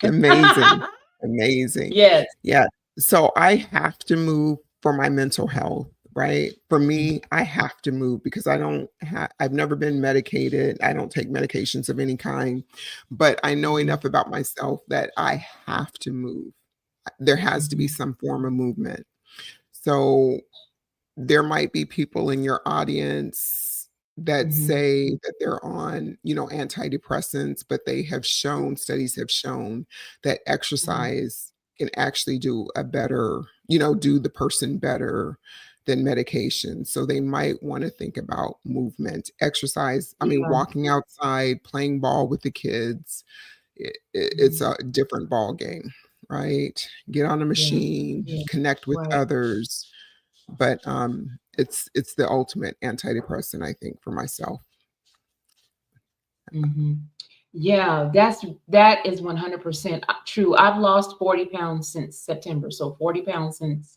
Amazing. Amazing. Yes. Yeah. So I have to move for my mental health, right? For Mhm, me, I have to move because I've never been medicated. I don't take medications of any kind, but I know mhm, enough about myself that I have to move. There has to be mhm, some form of movement. So there might be people in your audience that mhm, say that they're on, antidepressants, but they have shown, studies have shown that mhm. exercise can actually do the person better than medication. So they might want to think about movement, exercise. I mean, Yeah. walking outside, playing ball with the kids. It's Mhm. a different ball game, right? Get on a Yeah. machine, Yeah. connect with Right. others, but, it's the ultimate antidepressant, I think, for myself. Mhm. Yeah, that is 100% true. I've lost 40 pounds since September, so 40 pounds since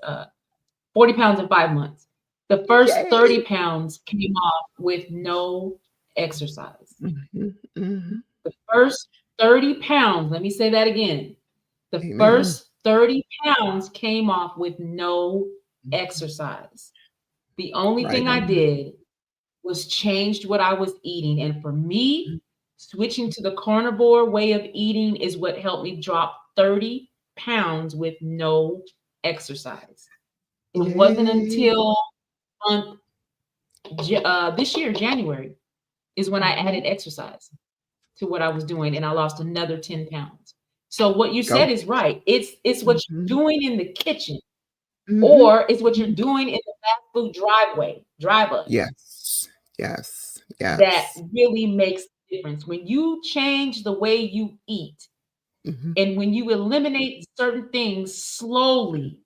40 pounds in 5 months. The first Yay. 30 pounds came off with no exercise. Mhm, mhm. The first 30 pounds, let me say that again. The Amen. first 30 pounds came off with no Mhm. exercise. The only Right thing I on. did was changed what I was eating, and for me, Mhm. Switching to the carnivore way of eating is what helped me drop 30 pounds with no exercise. It wasn't Yay. until month, this year, January, is when I Mhm. added exercise to what I was doing, and I lost another 10 pounds. So what you Go. said is right. It's what you're Mhm. doing in the kitchen, Mhm. or it's what you're Mhm. doing in the fast food drive-up Yes. Yes. that Yes. really makes the difference. When you change the way you eat, Mhm. and when you eliminate certain things slowly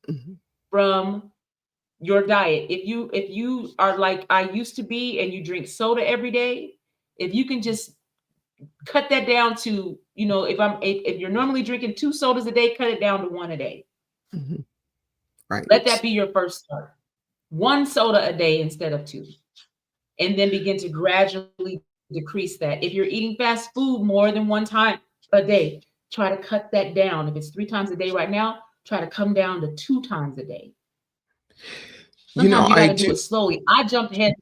Mhm. from your diet, if you are like I used to be and you drink soda every day, if you can just cut that down to, if you're normally drinking 2 sodas a day, cut it down to 1 a day. Mhm. Let that Right. be your first start. 1 soda a day instead of 2, and then begin to gradually decrease that. If you're eating fast food more than 1 time a day, try to cut that down. If it's 3 times a day right now, try to come down to 2 times a day. Sometimes you I gotta do do. it slowly. I jumped ahead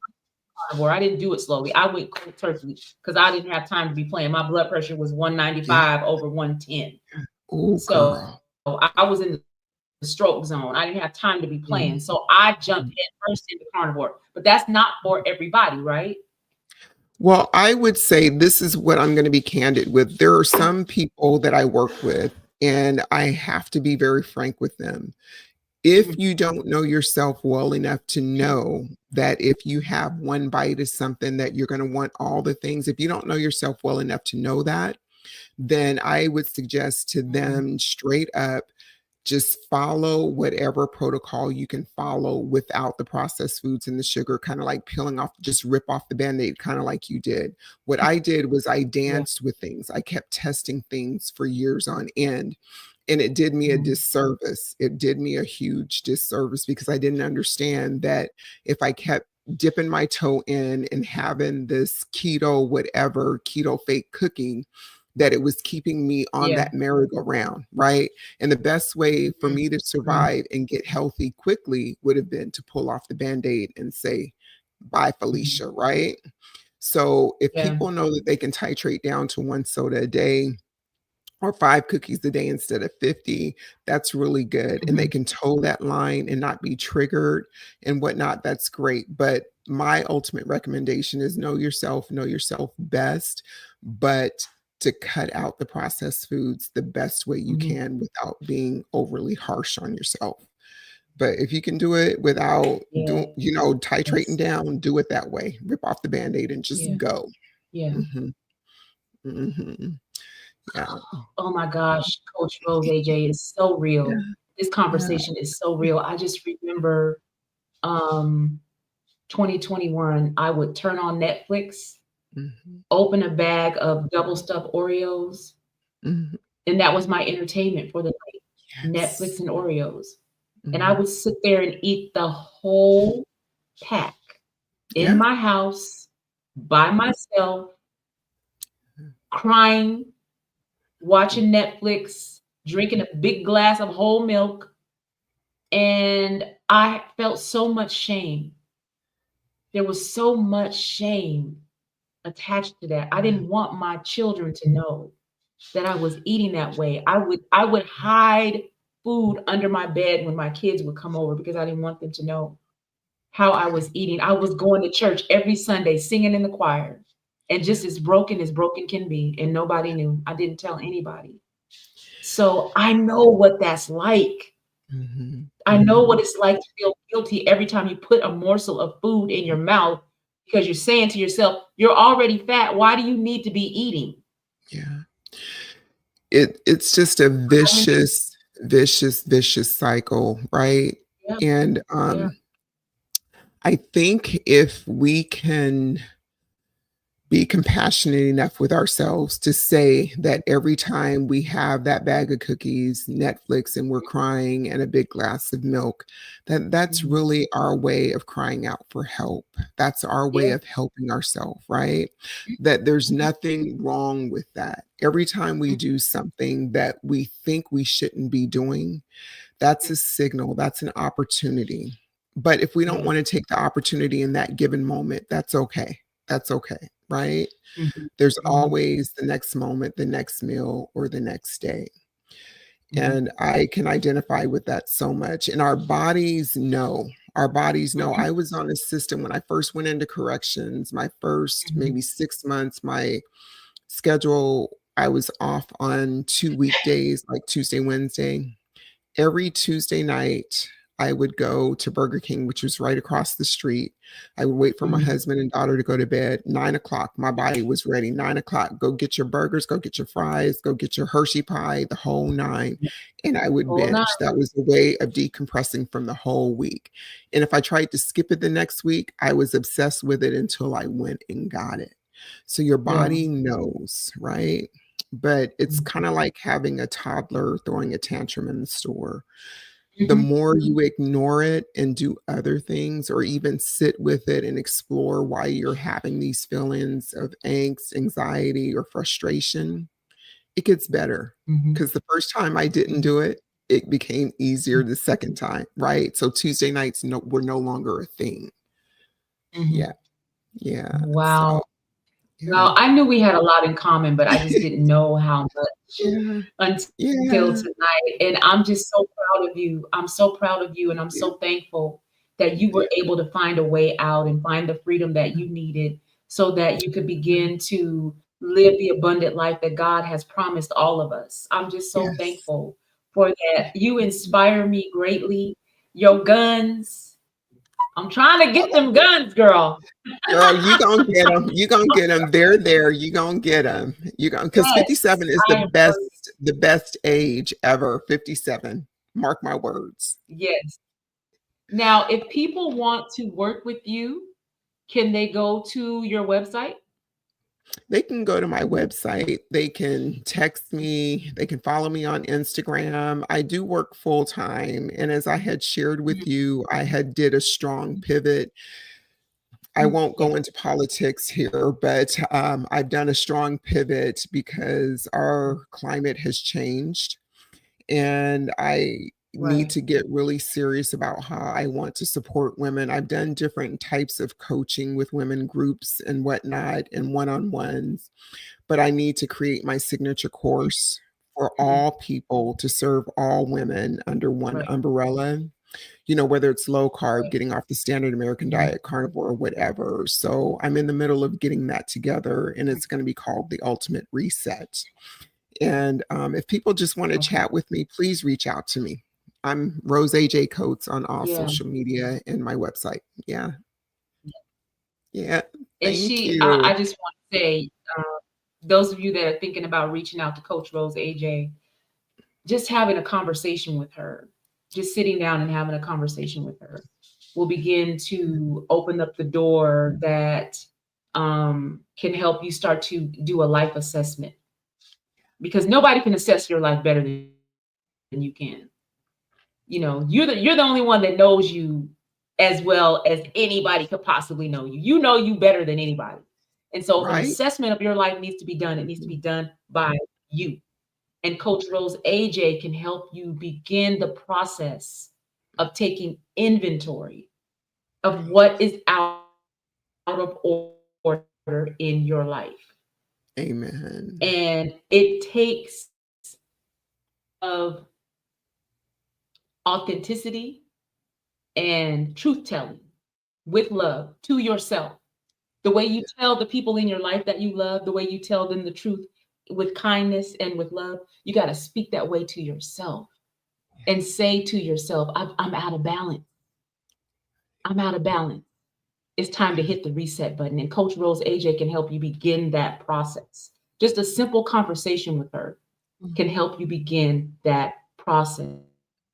carnivore. I didn't do it slowly. I went cold turkey because I didn't have time to be playing. My blood pressure was Yeah. 195 over 110. Oh, So girl. I was in the stroke zone. I didn't have time to be playing. Mhm. So I jumped head first into carnivore. But that's not for everybody, right? Well, I would say this is what I'm gonna be candid with. There are some people that I work with, and I have to be very frank with them. If Mhm. you don't know yourself well enough to know that if you have one bite of something that you're gonna want all the things, if you don't know yourself well enough to know that, then I would suggest to Mhm. them straight up, just follow whatever protocol you can follow without the processed foods and the sugar, kind of like peeling off, just rip off the band-aid, kind of like you did. What I did was I Yeah. danced with things. I kept testing things for years on end. And it did me a Mhm. disservice. It did me a huge disservice because I didn't understand that if I kept dipping my toe in and having this keto, whatever, keto fake cooking, that it was keeping me on Yeah. that merry-go-round, right? And the best way for Mhm. me to Mhm. survive and get healthy quickly would have been to pull off the Band-Aid and say, "Bye, Mhm. Felicia," right? So if Yeah. people know that they can titrate down to 1 soda a day or 5 cookies a day instead of 50, that's really good, and they Mhm. can toe that line and not be triggered and whatnot, that's great, but my ultimate recommendation is know yourself best, but to cut out the processed foods the best way you Mhm. can without being overly harsh on yourself. But if you can do it without titrating Yes. down, do it that way. Rip off the Band-Aid and just Yeah. go. Yeah. Mhm, mhm. Yeah. Oh my gosh, Coach Rose, AJ, is so Yeah, real. This yeah. conversation is so real. I just remember, um, 2021, I would turn on Netflix, Mhm, open a bag of double stuffed Oreos, mhm. and that was my entertainment for the night, Netflix Yes. and Oreos. And I Mhm. would sit there and eat the whole pack in Yeah. my house by myself, crying, watching Netflix, drinking a big glass of whole milk, and I felt so much shame. There was so much shame attached to that. I Mhm. didn't want my children to know that I was eating that way. I would hide food under my bed when my kids would come over because I didn't want them to know how I was eating. I was going to church every Sunday, singing in the choir, and just as broken can be, and nobody knew. I didn't tell anybody. So I know what that's like. Mhm, I know what mhm. it's like to feel guilty every time you put a morsel of food in your mouth because you're saying to yourself, "You're already fat. Why do you need to be eating?" Yeah. It's just a vicious cycle, right? Yeah, And, yeah. I think if we can be compassionate enough with ourselves to say that every time we have that bag of cookies, Netflix, and we're crying and a big glass of milk, that's Mhm. really our way of crying out for help. That's our way Yeah. of helping ourselves, right? That there's Mhm. nothing wrong with that. Every time we Mhm. do something that we think we shouldn't be doing, that's a signal, that's an opportunity. But if we don't Yeah. want to take the opportunity in that given moment, that's okay. That's okay, right? Mhm. There's Mhm. always the next moment, the next meal, or the next day. Mhm. And I can identify with that so much. And our bodies know. Our bodies know. Mhm. I was on a system when I first went into corrections, my first Mhm. maybe 6 months, my schedule, I was off on 2 weekdays, like Tuesday, Wednesday. Every Tuesday night, I would go to Burger King, which was right across the street. I would wait for my Mhm. husband and daughter to go to bed. 9 o'clock, my body was ready. 9 o'clock, go get your burgers, go get your fries, go get your Hershey pie, the whole nine. And I would Whole 9. binge. That was a way of decompressing from the whole week. And if I tried to skip it the next week, I was obsessed with it until I went and got it. So your Yeah. body knows, right? But it's Mhm. kind of like having a toddler throwing a tantrum in the store. The Mhm. more you ignore it and do other things, or even sit with it and explore why you're having these feelings of angst, anxiety, or frustration, it gets better. Mhm. Because the first time I didn't Mhm. do it, it became easier the second time, right? So Tuesday nights were no longer a thing. Mhm. Yeah, yeah. So Wow. yeah, Well, I knew we had a lot in common, but I just didn't know how much yeah, until yeah, tonight, and I'm just so proud of you. I'm so proud of you, and I'm yeah, so thankful that you yeah. were able to find a way out and find the freedom that you needed so that you could begin to live the abundant life that God has promised all of us. I'm just so Yes. thankful for that. You inspire me greatly. Your guns, I'm trying to get them guns, girl. Girl, you gonna get them. You gonna get them. They're there. You gonna get them. You gonna, because Yes, 57 is I am very the best age ever. 57. Mark my words. yes. Now, if people want to work with you, can they go to your website? They can go to my website. They can text me. They can follow me on Instagram. I do work full time, and as I had shared with Mhm, you, I had did a strong mhm, pivot. I mhm. won't Yeah, go into politics here, but I've done a strong pivot because our climate has changed. And I need right. to get really serious about how I want to support women. I've done different types of coaching with women groups and whatnot and one-on-ones, but I need to create my signature course for Mhm, all people to serve all women under one right, umbrella. Whether it's low carb, right. getting off the standard American Mhm, diet, carnivore, or whatever. So I'm in the middle of getting that together, and mhm. it's going to be called the Ultimate Reset. And if people just want to Okay. chat with me, please reach out to me. I'm Rose AJ Coates on all Yeah. social media and my website. Yeah. Yeah. And Thank she I you. just want to say, those of you that are thinking about reaching out to Coach Rose AJ, just having a conversation with her, just sitting down and having a conversation with her will begin to open up the door that can help you start to do a life assessment because nobody can assess your life better than you can. You know, you're the only one that knows you as well as anybody could possibly know you. You know you better than anybody. And so if an Right? assessment of your life needs to be done, it needs to be done by you. And Coach Rose AJ can help you begin the process of taking inventory of what is out of order in your life. Amen. And it takes of authenticity and truth telling with love to yourself. The way you tell the people in your life that you love, the way you tell them the truth with kindness and with love, you got to speak that way to yourself and say to yourself, I'm out of balance. I'm out of balance. It's time to hit the reset button. And Coach Rose AJ can help you begin that process. Just a simple conversation with her can help you begin that process.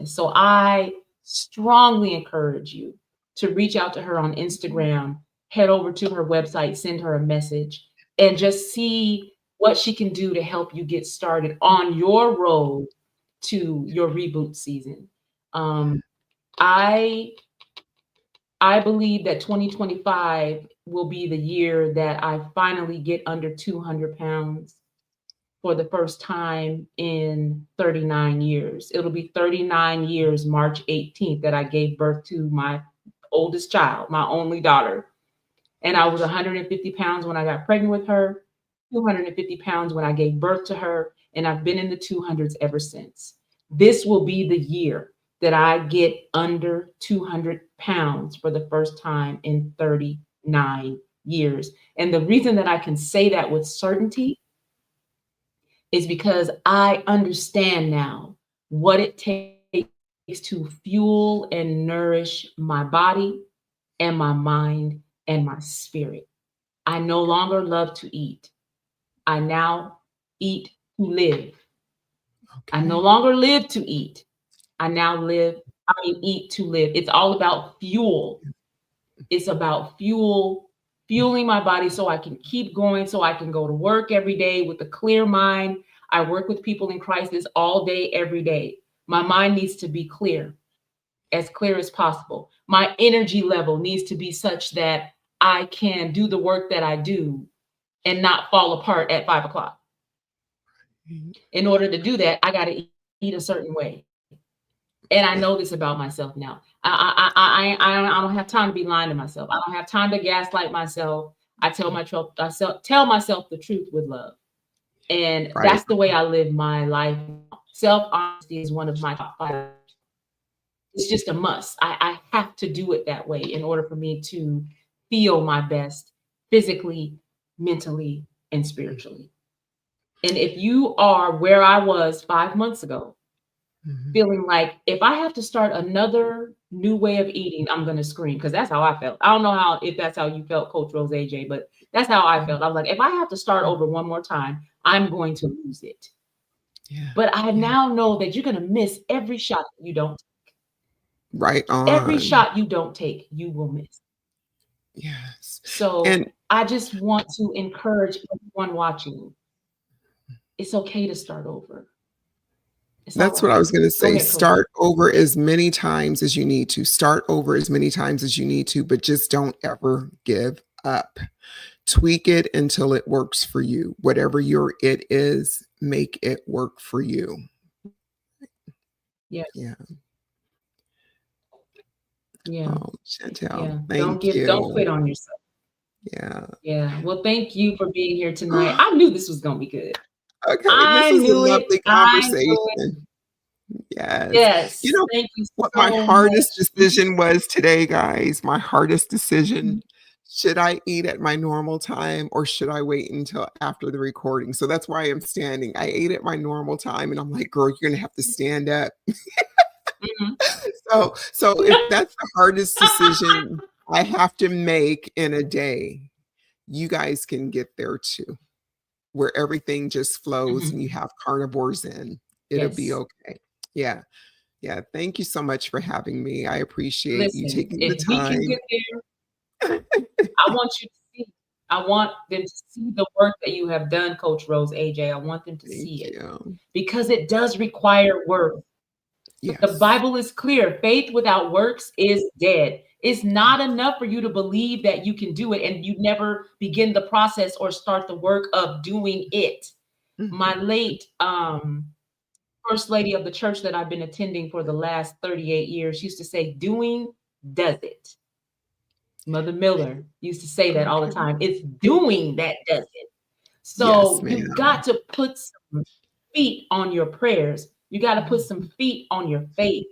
So I strongly encourage you to reach out to her on Instagram, head over to her website, send her a message, and just see what she can do to help you get started on your road to your reboot season. Um, I I believe that 2025 will be the year that I finally get under 200 pounds for the first time in 39 years. It'll be 39 years, March 18th, that I gave birth to my oldest child, my only daughter. And I was 150 pounds when I got pregnant with her, 250 pounds when I gave birth to her, and I've been in the 200s ever since. This will be the year that I get under 200 pounds for the first time in 39 years. And the reason that I can say that with certainty is because I understand now what it takes to fuel and nourish my body and my mind and my spirit. I no longer love to eat. I now eat to live. I no Okay. longer live to eat. I now live, I eat to live. It's all about fuel. It's about fueling my body so I can keep going, so I can go to work every day with a clear mind. I work with people in crisis all day, every day. My mind needs to be as clear as possible. My energy level needs to be such that I can do the work that I do and not fall apart at 5 o'clock. In order to do that, I got to eat a certain way. And I Yeah. know this about myself now. I don't have time to be lying to myself. I don't have time to gaslight myself. I tell myself the truth with love. And Right. that's the way I live my life. Self-honesty is one of my top 5. It's just a must. I have to do it that way in order for me to feel my best physically, mentally, and spiritually. And if you are where I was 5 months ago, Mhm. feeling like if I have to start another new way of eating, I'm gonna scream because that's how I felt. I don't know if that's how you felt, Coach Rose AJ, but that's how I felt. I was like, if I have to start over one more time, I'm going to lose it. Yeah. But I Yeah. now know that you're gonna miss every shot that you don't. Right Every on. shot you don't take, you will miss. Yes. So And I just want to encourage everyone watching. It's okay to start over. It's all that's what right. I was gonna Go say. ahead, Coach. Start over as many times as you need to. Start over as many times as you need to, but just don't ever give up. Tweak it until it works for you. Whatever your it is, make it work for you. Yeah, Yeah. yeah, Oh, Chantel, yeah. thank Don't you. quit on yourself. Yeah. Yeah. Well, thank you for being here tonight. I knew this was gonna be good. Okay, this I was a knew it. lovely I knew it. conversation. Yes. You Yes. know Thank you what my so much. hardest decision was today, guys? My hardest Mhm. decision, should I eat at my normal time or should I wait until after the recording? So that's why I'm standing. I ate at my normal time and I'm like, "Girl, you're gonna have to stand up." Mhm. So if that's the hardest decision I have to make in a day, you guys can get there too, where everything just flows and you Mhm. have carnivores in. It'll be Yes. okay. Yeah. Yeah. Thank you so much for having me. I appreciate you Listen, taking the if we can time. get there, I want you to see. I want them to see the work that you have done, Coach Rose AJ. I want them to Thank see it you. because it does require work. The Yes. Bible is clear. Faith without works is dead. It's not enough for you to believe that you can do it and you never begin the process or start the work of doing it. My Mhm. late first lady of the church that I've been attending for the last 38 years used to say, doing does it. Mother Miller used to say that all the Okay. time. It's doing that does it. Yes, So you've ma'am. got to put some feet on your prayers. You got to put some Mhm. feet on your faith.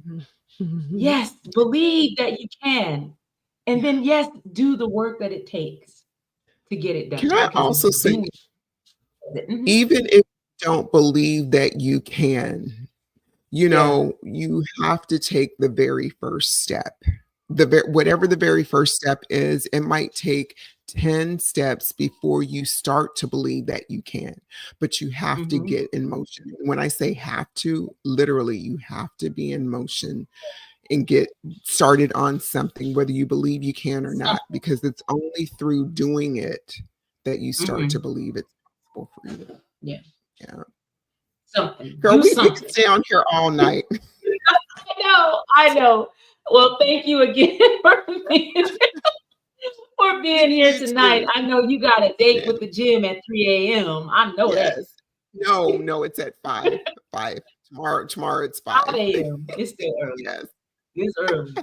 Mhm. Mhm. Yes, believe that you can. And Yeah. then, yes, do the work that it takes to get it Can done I because also say, doing it. Mhm. even if you don't believe that you can, Yeah. you have to take the very first step. Whatever the very first step is, it might take 10 steps before you start to believe that you can, but you have to Mhm. get in motion. When I say have to, literally, you have to be in motion and get started on something, whether you believe you can or not, Something. because it's only through doing it that you start to Mhm. believe it's possible for you. Yeah. Yeah. Something. Girl, Do we could something. stay on here all night. I know. I know. Well, thank you again for being here You tonight. too. I know you got a Yes, date ma'am. with the gym at 3 a.m. I know that. Yes. No, no, it's at 5. 5. Tomorrow it's 5. 5 a.m. It's still early. Yes. It's early.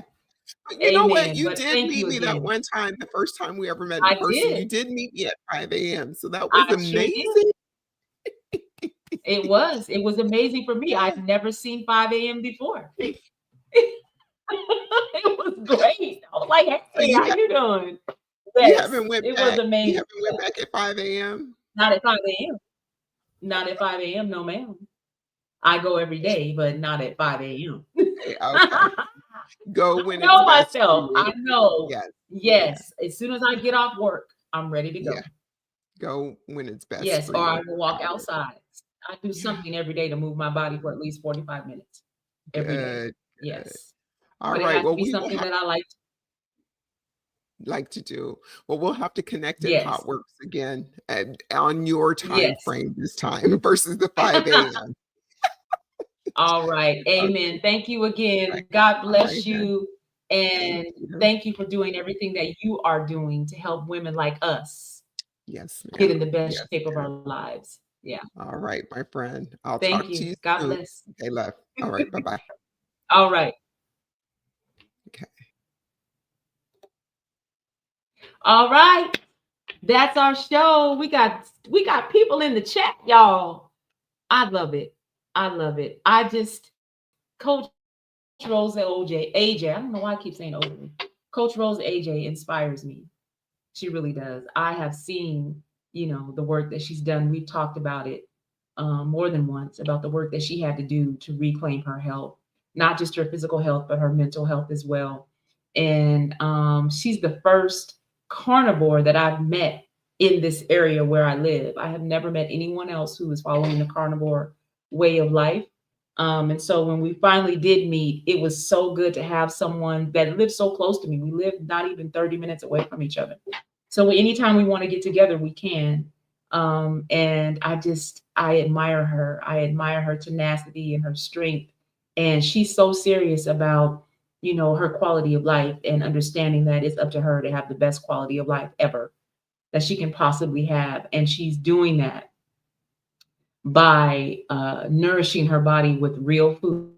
But you know what? Amen. You But did thank meet you me that again. one time, the first time we ever met in I person. You did. did meet me at 5 AM, so that was I sure did. amazing. It was. It was amazing for me. I'd never seen 5 AM before. It was great. I was like, So "Hey, how you doing?" you Yes, haven't went it was back you amazing. haven't went back at 5 AM? Not at 5 AM. Not at 5 AM, no ma'am. I go every day, but not at 5 AM. Okay. Go I when it's know best for myself. I you. know. Yes. Yeah, Yes, as soon as I get off work, I'm ready to yeah. go. Go when it's best Yes, for or you. I will walk Got it. outside. I do Yeah. something every day to move my body for at least 45 minutes every day. Good, good. Yes, but it Alright, has to well, be we will something have that I like. like to do. Well, we'll have to connect at Yes, Hot Works again and on your time yes. frame this time versus the 5 AM. All right. Okay, Amen. Thank you right. again. God Alright bless then. you. Thank And you. thank you for doing everything that you are doing to help women like us Yes, get in ma'am. the best Yes, shape of our ma'am. lives. Yeah. Alright, my friend. I'll Thank talk to you. you God soon. bless. Okay, love. Alright, bye-bye. All right. Okay. All right. That's our show. We got people in the chat, y'all. I love it. I love it. I just Coach Rose AJ. I don't know why I keep saying OJ. Coach Rose AJ inspires me. She really does. I have seen, the work that she's done. We've talked about it more than once about the work that she had to do to reclaim her health, not just her physical health, but her mental health as well. And she's the first carnivore that I've met in this area where I live. I have never met anyone else who is following the carnivore way of life. And so when we finally did meet, it was so good to have someone that lived so close to me. We live not even 30 minutes away from each other. So anytime we want to get together, we can. And I admire her. I admire her tenacity and her strength. And she's so serious about, her quality of life and understanding that it's up to her to have the best quality of life ever that she can possibly have. And she's doing that by nourishing her body with real food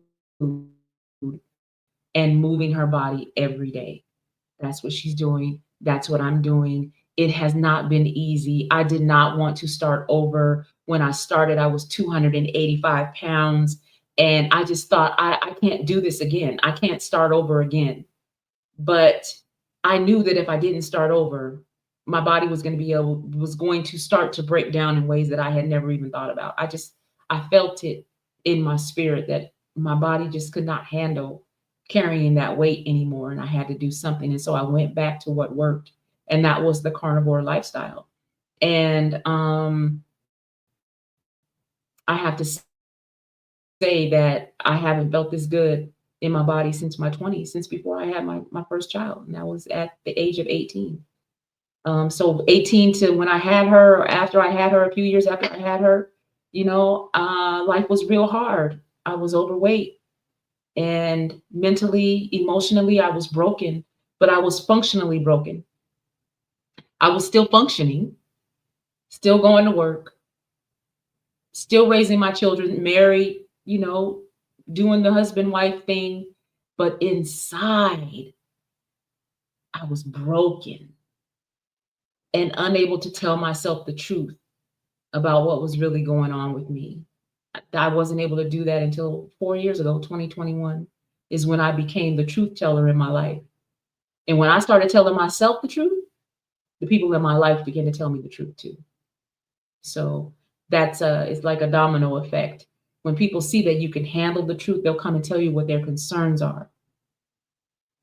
and moving her body every day. That's what she's doing. That's what I'm doing. It has not been easy. I did not want to start over. When I started, I was 285 pounds. And I just thought, I can't do this again. I can't start over again. But I knew that if I didn't start over, my body was going to start to break down in ways that I had never even thought about. I felt it in my spirit that my body just could not handle carrying that weight anymore, and I had to do something. And so I went back to what worked, and that was the carnivore lifestyle. And I have to say that I haven't felt this good in my body since my 20s, since before I had my first child, and that was at the age of 18. So 18 to when I had her, or after I had her, a few years after I had her, life was real hard. I was overweight, and mentally, emotionally, I was broken, but I was functionally broken. I was still functioning, still going to work, still raising my children, married, doing the husband wife thing. But inside, I was broken and unable to tell myself the truth about what was really going on with me. I wasn't able to do that until 4 years ago, 2021, is when I became the truth teller in my life. And when I started telling myself the truth, the people in my life began to tell me the truth too. So it's like a domino effect. When people see that you can handle the truth, they'll come and tell you what their concerns are.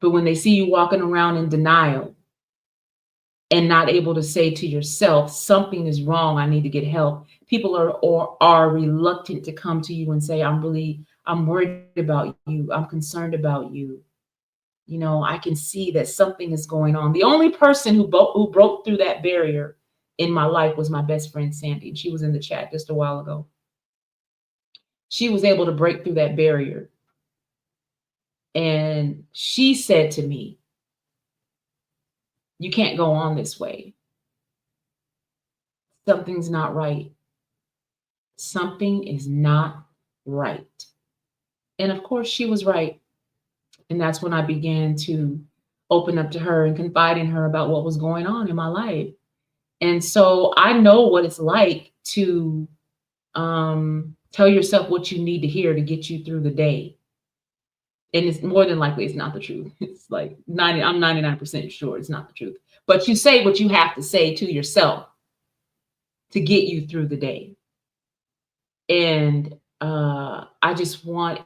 But when they see you walking around in denial and not able to say to yourself, something is wrong, I need to get help, people are reluctant to come to you and say, I'm worried about you, I'm concerned about you. I can see that something is going on. The only person who broke through that barrier in my life was my best friend Sandy, and she was in the chat just a while ago. She was able to break through that barrier, and she said to me, "You can't go on this way. Something's not right. Something is not right." And of course, she was right. And that's when I began to open up to her and confide in her about what was going on in my life. And so I know what it's like to tell yourself what you need to hear to get you through the day. And it's more than likely it's not the truth. It's like I'm 99% sure it's not the truth. But you say what you have to say to yourself to get you through the day. And I just want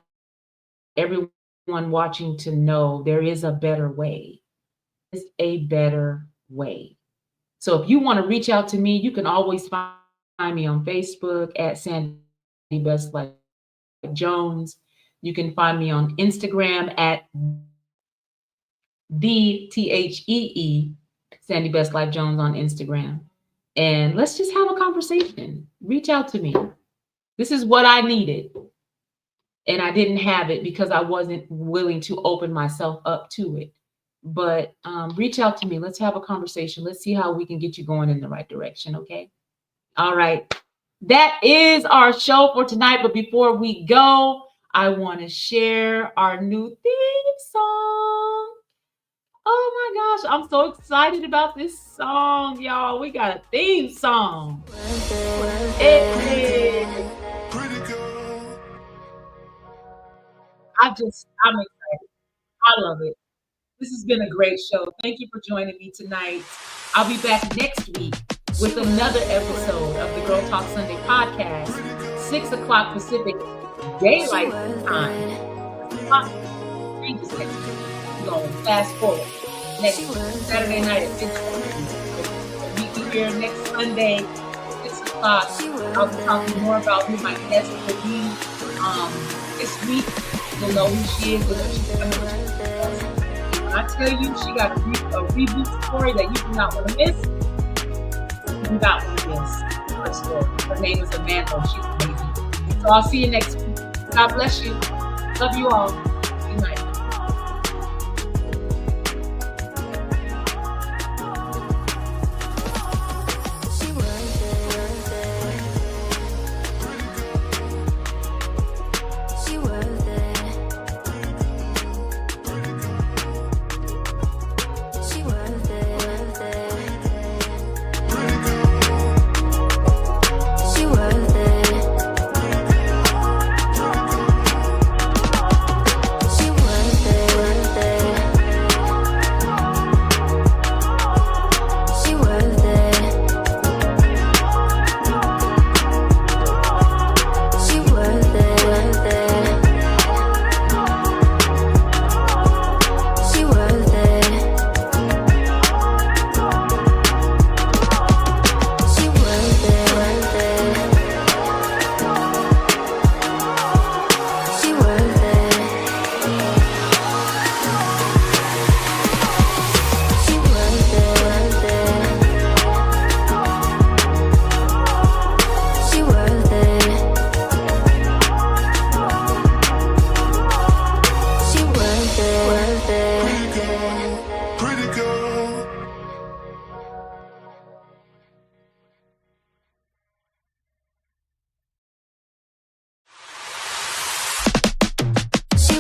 everyone watching to know there is a better way. There's a better way. So if you want to reach out to me, you can always find me on Facebook at Sandy Best Life Jones. You can find me on Instagram at THEE, Sandy Best Life Jones on Instagram. And let's just have a conversation. Reach out to me. This is what I needed. And I didn't have it because I wasn't willing to open myself up to it. But reach out to me. Let's have a conversation. Let's see how we can get you going in the right direction. Okay. All right. That is our show for tonight. But before we go, I want to share our new theme song. Oh my gosh, I'm so excited about this song, y'all. We got a theme song. I'm excited. I love it. This has been a great show. Thank you for joining me tonight. I'll be back next week with another episode of the Girl Talk Sunday podcast, 6 o'clock Pacific Daylight Time. Changes next week. We're going to fast forward next Saturday night at 6:00. Meet me here next Sunday, 6 o'clock. I'll be talking more about who my guest will be this week. You'll know who she is. When I tell you she got a reboot story that you do not want to miss, you do not want to miss her story. Her name is Amanda. She's amazing. So I'll see you next week. God bless you. Love you all. Good night.